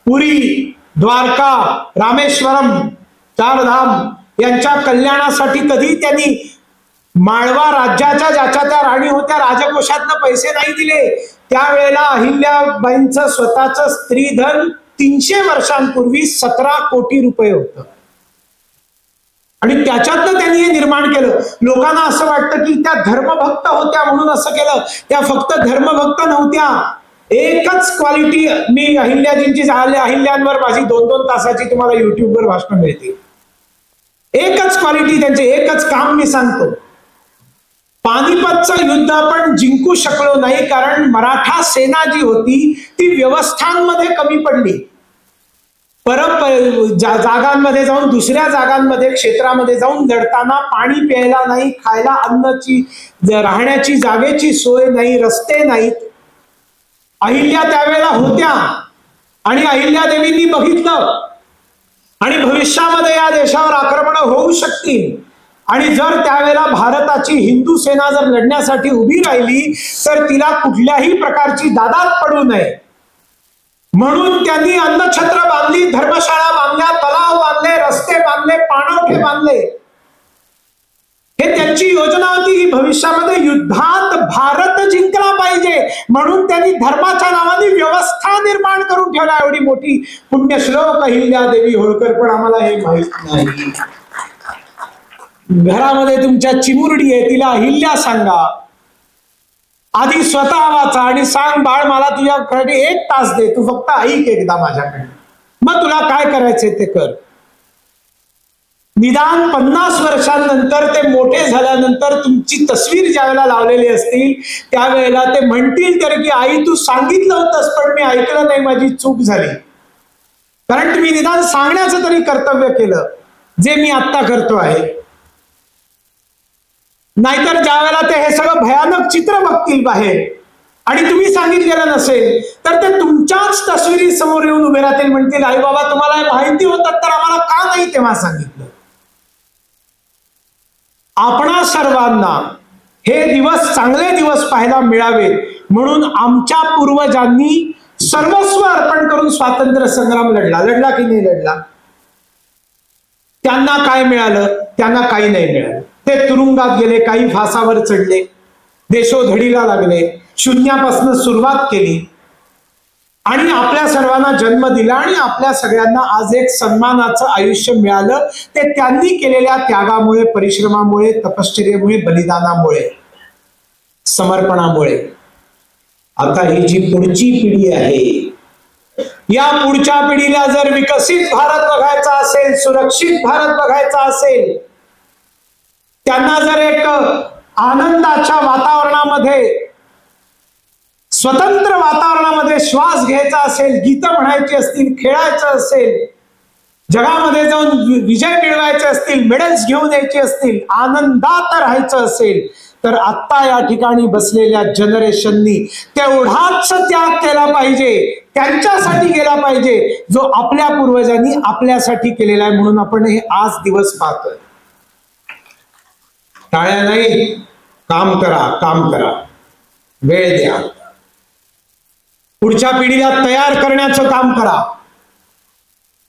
पुरी, द्वारका, रामेश्वरम, चारधाम यांच्या कल्याणासाठी कधी त्यांनी माळवा राज्याच्या, ज्याच्या त्या राणी होत्या, राजकोशातनं पैसे नाही दिले. त्यावेळेला अहिल्याबाईंचं स्वतःचं स्त्रीधन 300 वर्षांपूर्वी 17 कोटी रुपये होतं आणि त्याच्यातनं त्यांनी हे निर्माण केलं. लोकांना असं वाटतं की त्या धर्मभक्त होत्या म्हणून असं केलं. त्या फक्त धर्मभक्त नव्हत्या. एकच क्वालिटी, मी अहिल्याजींची झाल्या, अहिल्यांवर माझी 2-2 तासाची तुम्हाला युट्यूबवर भाषण मिळतील. एकच क्वालिटी त्यांचे, एकच काम मी सांगतो. पानिपतचं युद्ध आपण जिंकू शकलो नाही कारण मराठा सेना जी होती ती व्यवस्थांमध्ये कमी पडली. जागांमध्ये जाऊन, दुसऱ्या जागांमध्ये, क्षेत्रामध्ये जाऊन लढताना पाणी प्यायला नाही, खायला अन्नाची, राहण्याची जागेची सोय नाही, रस्ते नाहीत. अहिल्या त्यावेळेला होत्या आणि अहिल्यादेवींनी बघितलं आणि भविष्यामध्ये या देशावर आक्रमण होऊ शकतील आणि जर त्यावेळेला भारताची हिंदू सेना जर लढण्यासाठी उभी राहिली तर तिला कुठल्याही प्रकारची दादात पडू नये म्हणून त्यांनी अन्नछत्र बांधली, धर्मशाळा बांधल्या, तलाव बांधले, रस्ते बांधले, पाणवठे बांधले. हे त्यांची योजना होती की भविष्यामध्ये युद्धात भारत जिंकला पाहिजे म्हणून त्यांनी धर्माच्या नावाने व्यवस्था निर्माण करून ठेवला. एवढी मोठी पुण्यश्लोक अहिल्यादेवी होळकर, पण आम्हाला हे माहित नाही. घरामध्ये तुमच्या चिमुरडी आहे, तिला अहिल्या सांगा, आधी स्वतः वाचा आणि सांग, बाळ मला तुझ्याकडे 1 तास दे, तू फक्त ऐक एकदा माझ्याकडे, मग तुला काय करायचंय ते कर. निदान 50 वर्षांनंतर ते मोठे झाल्यानंतर तुमची तस्वीर ज्यावेळेला लावलेली असतील त्यावेळेला ते म्हणतील तर की आई तू सांगितलं होतंस पण मी ऐकलं नाही, माझी चूक झाली. कारण तुम्ही निदान सांगण्याचं तरी कर्तव्य केलं. जे मी आत्ता करतो आहे. नाहीतर ज्या वेळेला ते हे सगळं भयानक चित्र बघतील बाहेर आणि तुम्ही सांगितलेलं नसेल तर ते तुमच्याच तस्विरी समोर येऊन उभे राहतील, म्हणतील आई बाबा तुम्हाला माहिती होतं तर आम्हाला का नाही तेव्हा सांगितलं. आपणा सर्वांना हे दिवस चांगले दिवस पाहायला मिळावेत म्हणून आमच्या पूर्वजांनी सर्वस्व अर्पण करून स्वातंत्र्य संग्राम लढला की नाही लढला. त्यांना काय मिळालं? त्यांना काही नाही मिळालं. ते तुरुंगात गेले, काही फासावर चढले, देशोधडीला लागले, शून्यापासून सुरुवात केली आणि आपल्या सर्वांना जन्म दिला आणि आपल्या सगळ्यांना आज एक सन्मानाचं आयुष्य मिळालं. ते त्यांनी केलेल्या त्यागामुळे, परिश्रमामुळे, तपश्चर्येमुळे, बलिदानामुळे, समर्पणामुळे. आता ही जी पुढची पिढी आहे, या पुढच्या पिढीला जर विकसित भारत बघायचा असेल, सुरक्षित भारत बघायचा असेल, त्यांना जर एक आनंदाच्या वातावरणामध्ये, स्वतंत्र वातावरणामध्ये श्वास घ्यायचा असेल, गीतं म्हणायची असतील, खेळायचं असेल, जगामध्ये जाऊन विजय मिळवायचे असतील, मेडल्स घेऊन यायचे असतील, आनंदात राहायचं असेल तर आत्ता या ठिकाणी बसलेल्या जनरेशननी तेवढाच त्याग केला पाहिजे, त्यांच्यासाठी केला पाहिजे जो आपल्या पूर्वजांनी आपल्यासाठी केलेला आहे. म्हणून आपण हे आज दिवस पाहतोय. टाळ्या नाही, काम करा, काम करा, वेळ द्या, पुढच्या पिढीला तयार करण्याचं काम करा.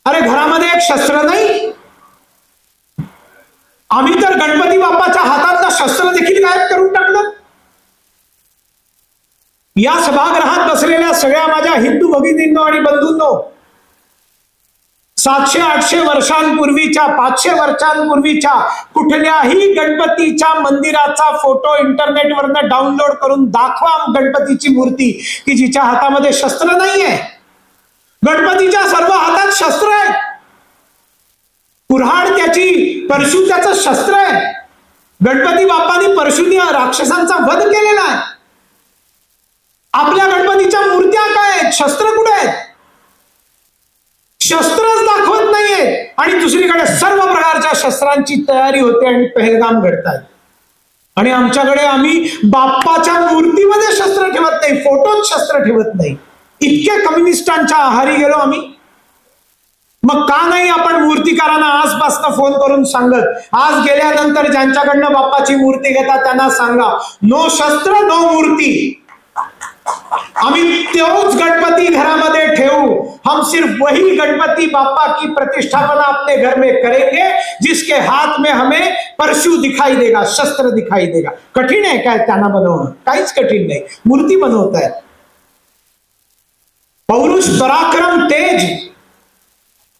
अरे घरामध्ये एक शस्त्र नाही, आम्ही तर गणपती बाप्पाच्या हातातलं शस्त्र देखील गायब करून टाकलं. या सभागृहात बसलेल्या सगळ्या माझ्या हिंदू भगिनींनो आणि बंधूंनो, 700-800 वर्षांपूर्वीच्या, 500 वर्षांपूर्वीच्या कुठल्याही गणपतीच्या मंदिराचा फोटो इंटरनेटवरनं डाउनलोड करून दाखवा गणपतीची मूर्ती की जिच्या हातामध्ये शस्त्र नाहीये. गणपतीच्या सर्व हातात शस्त्र आहे. कुऱ्हाड त्याची, परशु त्याचं शस्त्र आहे. गणपती बाप्पांनी परशुनी राक्षसांचा वध केलेला आहे. आपल्या गणपतीच्या मूर्त्या काय आहेत? शस्त्र कुठे आहेत? शस्त्रच दाखवत नाहीये. आणि दुसरीकडे सर्व प्रकारच्या शस्त्रांची तयारी होते आणि पहलगाम घडतात. आणि आमच्याकडे आम्ही बाप्पाच्या मूर्तीमध्ये शस्त्र ठेवत नाही, फोटोत शस्त्र ठेवत नाही. इतके कम्युनिस्टांच्या आहारी गेलो आम्ही. मग का नाही आपण मूर्तिकारांना आजपासून फोन करून सांगत, आज गेल्यानंतर ज्यांच्याकडनं बाप्पाची मूर्ती घेतात त्यांना सांगा, नो शस्त्र नो मूर्ती. आम्ही तोच गणपती घरामध्ये ठेवू. हम सिर्फ वही गणपती बाप्पा की प्रतिष्ठापना अपने घर में करेंगे जिसके हाथ में हमें परशु दिखाई देगा, शस्त्र दिखाई देगा. कठीण आहे काय त्यांना बनवणं? काहीच कठीण नाही. मूर्ती बनवताय. पौरुष, पराक्रम, तेज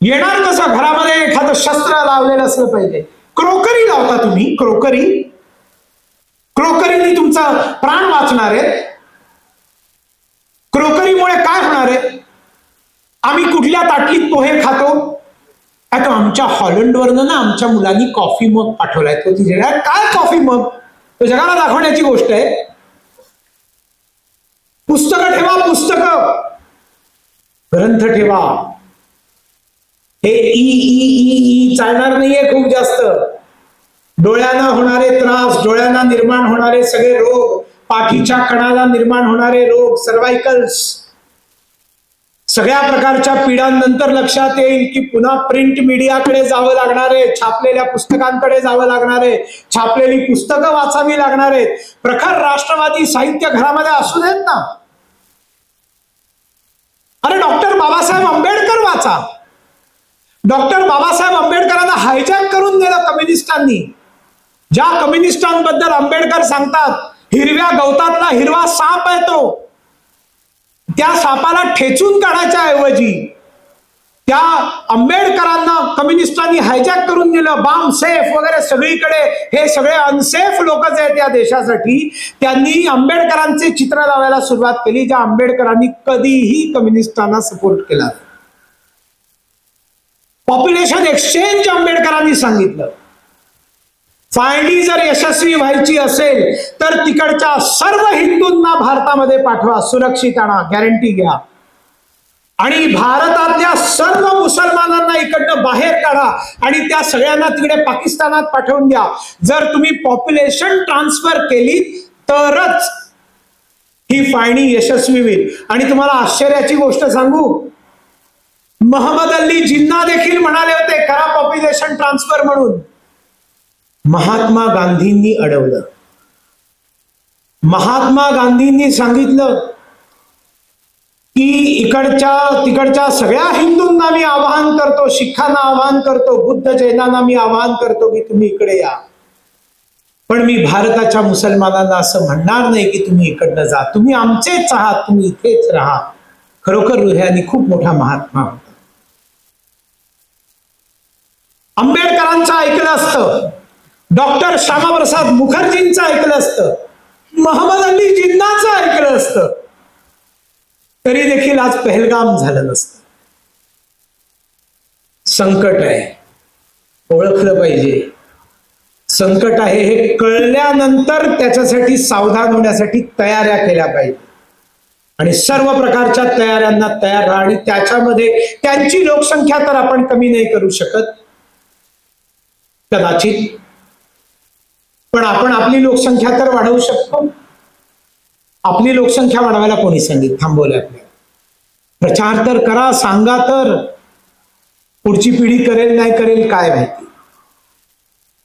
येणार कसं? घरामध्ये एखादं शस्त्र लावलेलं असलं पाहिजे. क्रोकरी लावता तुम्ही, क्रोकरी, क्रोकरीने तुमचा प्राण वाचणार आहे. क्रोकरीमुळे काय होणार आहे? आम्ही कुठल्या ताटलीत पोहे खातो? आता आमच्या हॉलंडवरनं ना आमच्या मुलांनी कॉफी मग पाठवलाय. तो तिथे काय कॉफी मग? तो जगाला दाखवण्याची गोष्ट आहे. पुस्तकं ठेवा, पुस्तकं, ग्रंथ ठेवा. हे ई चालणार नाहीये खूप जास्त. डोळ्यांना होणारे त्रास, डोळ्यांना निर्माण होणारे सगळे रोग, पाठीच्या कणाला निर्माण होणारे रोग, सर्वायकल्स, सगळ्या प्रकारच्या पीडांनंतर लक्षात येईल की पुन्हा प्रिंट मीडियाकडे जावं लागणार आहे, छापलेल्या पुस्तकांकडे जावं लागणार आहे, छापलेली पुस्तकं वाचावी लागणार आहेत. प्रखर राष्ट्रवादी साहित्य घरामध्ये असू देत ना. अरे डॉक्टर बाबासाहेब आंबेडकर वाचा. डॉक्टर बाबासाहेब आंबेडकरांना हायजॅक करून दिलं कम्युनिस्टांनी. ज्या कम्युनिस्टांबद्दल आंबेडकर सांगतात हिरव्या गवतातला हिरवा साप आहे तो, त्या सापाला ठेचून काढायच्या ऐवजी त्या आंबेडकरांना कम्युनिस्टांनी हायजॅक करून दिलं. बॉम्ब सेफ वगैरे सगळीकडे हे सगळे अनसेफ लोकच आहेत या देशासाठी. त्यांनी आंबेडकरांचे चित्र लावायला सुरुवात केली, ज्या आंबेडकरांनी कधीही कम्युनिस्टांना सपोर्ट केला. पॉप्युलेशन एक्सचेंज आंबेडकरांनी सांगितलं. फायली जर यशस्वी व्हायची असेल तर तिकडच्या सर्व हिंदूंना भारतामध्ये पाठवा, सुरक्षित आणा, गॅरंटी घ्या. आणि भारतातल्या सर्व मुसलमानांना इकडनं बाहेर काढा आणि त्या सगळ्यांना तिकडे पाकिस्तानात पाठवून द्या. जर तुम्ही पॉप्युलेशन ट्रान्सफर केली तरच ही फाळणी यशस्वी होईल. आणि तुम्हाला आश्चर्याची गोष्ट सांगू, मोहम्मद अली जिन्ना देखील म्हणाले होते करा पॉप्युलेशन ट्रान्सफर म्हणून. महात्मा गांधींनी अडवलं. महात्मा गांधींनी सांगितलं की इकडच्या तिकडच्या सगळ्या हिंदूंना मी आवाहन करतो, शिखांना आवाहन करतो, बुद्ध जैनांना मी आवाहन करतो की तुम्ही इकडे या, पण मी भारताच्या मुसलमानांना असं म्हणणार नाही की तुम्ही इकडनं जा, तुम्ही आमचेच आहात, तुम्ही इथेच राहा. खरोखर रुह्यानी खूप मोठा महात्मा होता. आंबेडकरांचं ऐकलं असतं, डॉक्टर श्यामाप्रसाद मुखर्जींचं ऐकलं असतं, मोहम्मद अली जिन्नाचं ऐकलं असतं, तरी देखील आज पहलगाम झालं नसतं. संकट आहे, ओळखलं पाहिजे. संकट आहे हे कळल्यानंतर त्याच्यासाठी सावधान होण्यासाठी तयाऱ्या केल्या पाहिजे. आणि सर्व प्रकारच्या तयाऱ्यांना तयार राहा. आणि त्याच्यामध्ये त्यांची लोकसंख्या तर आपण कमी नाही करू शकत कदाचित, पण आपण आपली लोकसंख्या तर वाढवू शकतो. आपली लोकसंख्या वाढवायला कोणी सांगितलं, थांबवलं आपल्याला. प्रचार तर करा, सांगा तर. पुढची पिढी करेल नाही करेल काय माहिती.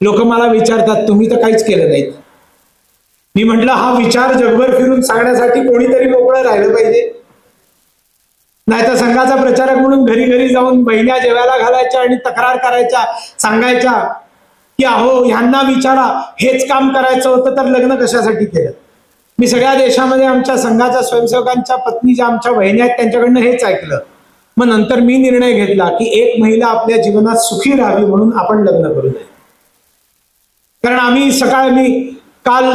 लोक मला विचारतात तुम्ही तर काहीच केलं नाही. मी म्हटलं हा विचार जगभर फिरून सांगण्यासाठी कोणीतरी मोकळं राहिलं पाहिजे. नाहीतर संघाचा प्रचारक म्हणून घरी घरी जाऊन बहिण्या जेवायला घालायच्या आणि तक्रार करायच्या, सांगायच्या की अहो ह्यांना विचारा, हेच काम करायचं होतं तर लग्न कशासाठी केलं. मी सगळ्या देशामध्ये आमच्या संघाच्या स्वयंसेवकांच्या पत्नी ज्या आमच्या बहिणी आहेत त्यांच्याकडनं हेच ऐकलं. मग नंतर मी निर्णय घेतला की एक महिला आपल्या जीवनात सुखी राहावी म्हणून आपण लग्न करू नये. कारण मी काल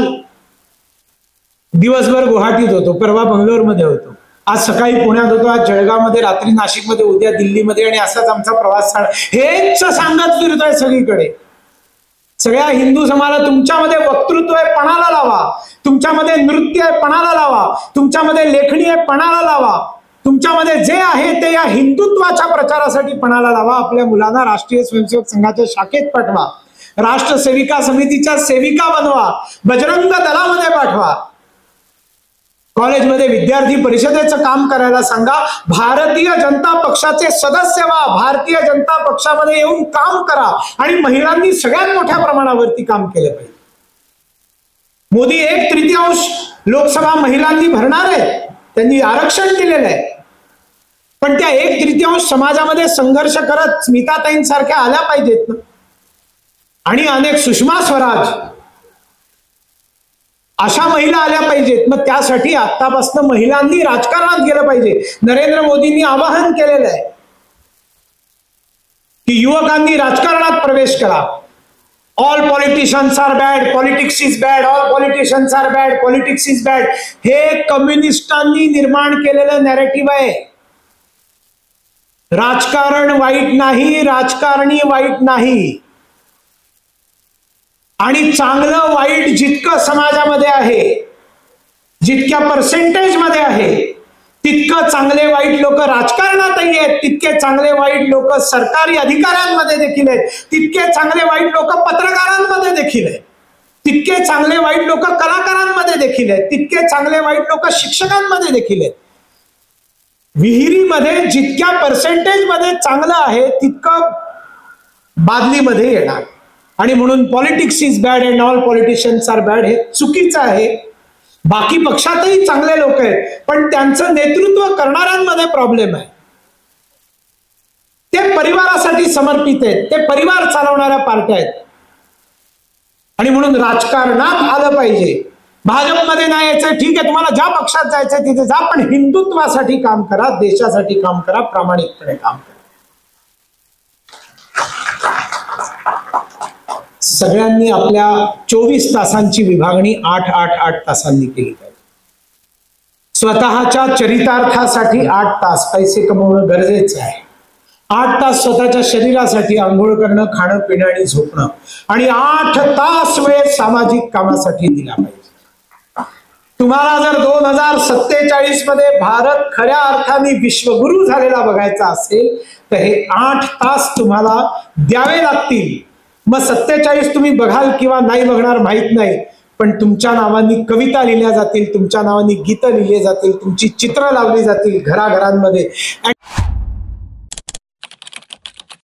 दिवसभर गुवाहाटीत होतो, परवा बंगलोरमध्ये होतो, आज सकाळी पुण्यात होतो, आज जळगावमध्ये, रात्री नाशिकमध्ये, उद्या दिल्लीमध्ये, आणि असाच आमचा प्रवास हेच सांगत फिरतोय सगळीकडे. सगळ्या हिंदू समाजाला तुमच्यामध्ये वक्तृत्व आहे पणाला लावा, तुमच्यामध्ये नृत्य आहे पणाला लावा, तुमच्यामध्ये लेखणी आहे पणाला लावा, तुमच्यामध्ये जे आहे ते या हिंदुत्वाच्या प्रचारासाठी पणाला लावा. आपल्या मुलांना राष्ट्रीय स्वयंसेवक संघाच्या शाखेत पाठवा, राष्ट्र सेविका समितीच्या सेविका बनवा, बजरंग दलामध्ये पाठवा, कॉलेजमध्ये विद्यार्थी परिषदेचं काम करायला सांगा, भारतीय जनता पक्षाचे सदस्य व्हा, भारतीय जनता पक्षामध्ये येऊन काम करा. आणि महिलांनी सगळ्यात मोठ्या प्रमाणावरती काम केलं पाहिजे. मोदी 1/3 लोकसभा महिलांनी भरणार आहे, त्यांनी आरक्षण दिलेलं आहे, पण त्या 1/3 समाजामध्ये संघर्ष करत स्मिताताईंसारख्या आल्या पाहिजेत ना. आणि अनेक सुषमा स्वराज अशा महिला आल्या पाहिजेत. मग त्यासाठी आतापासून महिलांनी राजकारणात गेलं पाहिजे. नरेंद्र मोदींनी आवाहन केलेलं आहे की युवकांनी राजकारणात प्रवेश करा. All politicians are bad, politics is bad, all politicians are bad, politics is bad, हे कम्युनिस्टांनी निर्माण केलेलं नॅरेटिव्ह आहे. राजकारण वाईट नाही, राजकारणी वाईट नाही. आणि चांगलं वाईट जितकं समाजामध्ये आहे, जितक्या पर्सेंटेज मध्ये आहे, तितकं चांगले वाईट लोक राजकारणातही आहेत, तितके चांगले वाईट लोक सरकारी अधिकाऱ्यांमध्ये देखील आहेत, तितके चांगले वाईट लोक पत्रकारांमध्ये देखील आहेत, तितके चांगले वाईट लोक कलाकारांमध्ये देखील आहेत, तितके चांगले वाईट लोक शिक्षकांमध्ये देखील आहेत. विहिरीमध्ये जितक्या पर्सेंटेज मध्ये चांगलं आहे तितकं बादलीमध्ये येणार. आणि म्हणून politics is bad and all politicians are bad हे चुकीचं आहे. बाकी पक्षातही चांगले लोक आहेत, पण त्यांचं नेतृत्व करणाऱ्यांमध्ये प्रॉब्लेम आहे. ते परिवारासाठी समर्पित आहेत, ते परिवार चालवणाऱ्या पार्ट्या आहेत. आणि म्हणून राजकारणात आलं पाहिजे. भाजपमध्ये नाही यायचं ठीक आहे, तुम्हाला ज्या पक्षात जायचंय तिथे जा, पण हिंदुत्वासाठी काम करा, देशासाठी काम करा, प्रामाणिकपणे काम करा. सगळ्यांनी आपल्या 24 तासांची विभागणी 8-8-8 तासांनी केली पाहिजे. स्वतःच्या चरितार्थासाठी 8 तास पैसे कमवणं गरजेचं आहे. 8 तास स्वतःच्या शरीरासाठी आंघोळ करणं, खाणं पिणं आणि झोपणं, आणि 8 तास वेळ सामाजिक कामासाठी दिला पाहिजे. तुम्हाला जर 2047 मध्ये भारत खऱ्या अर्थाने विश्वगुरु झालेला बघायचा असेल तर हे 8 तास तुम्हाला द्यावे लागतील. मग 47 तुम्ही बघाल किंवा नाही बघणार माहित नाही, पण तुमच्या नावानी कविता लिहिल्या जातील, तुमच्या नावानी गीतं लिहिले जातील, तुमची चित्र लावली जातील घराघरांमध्ये.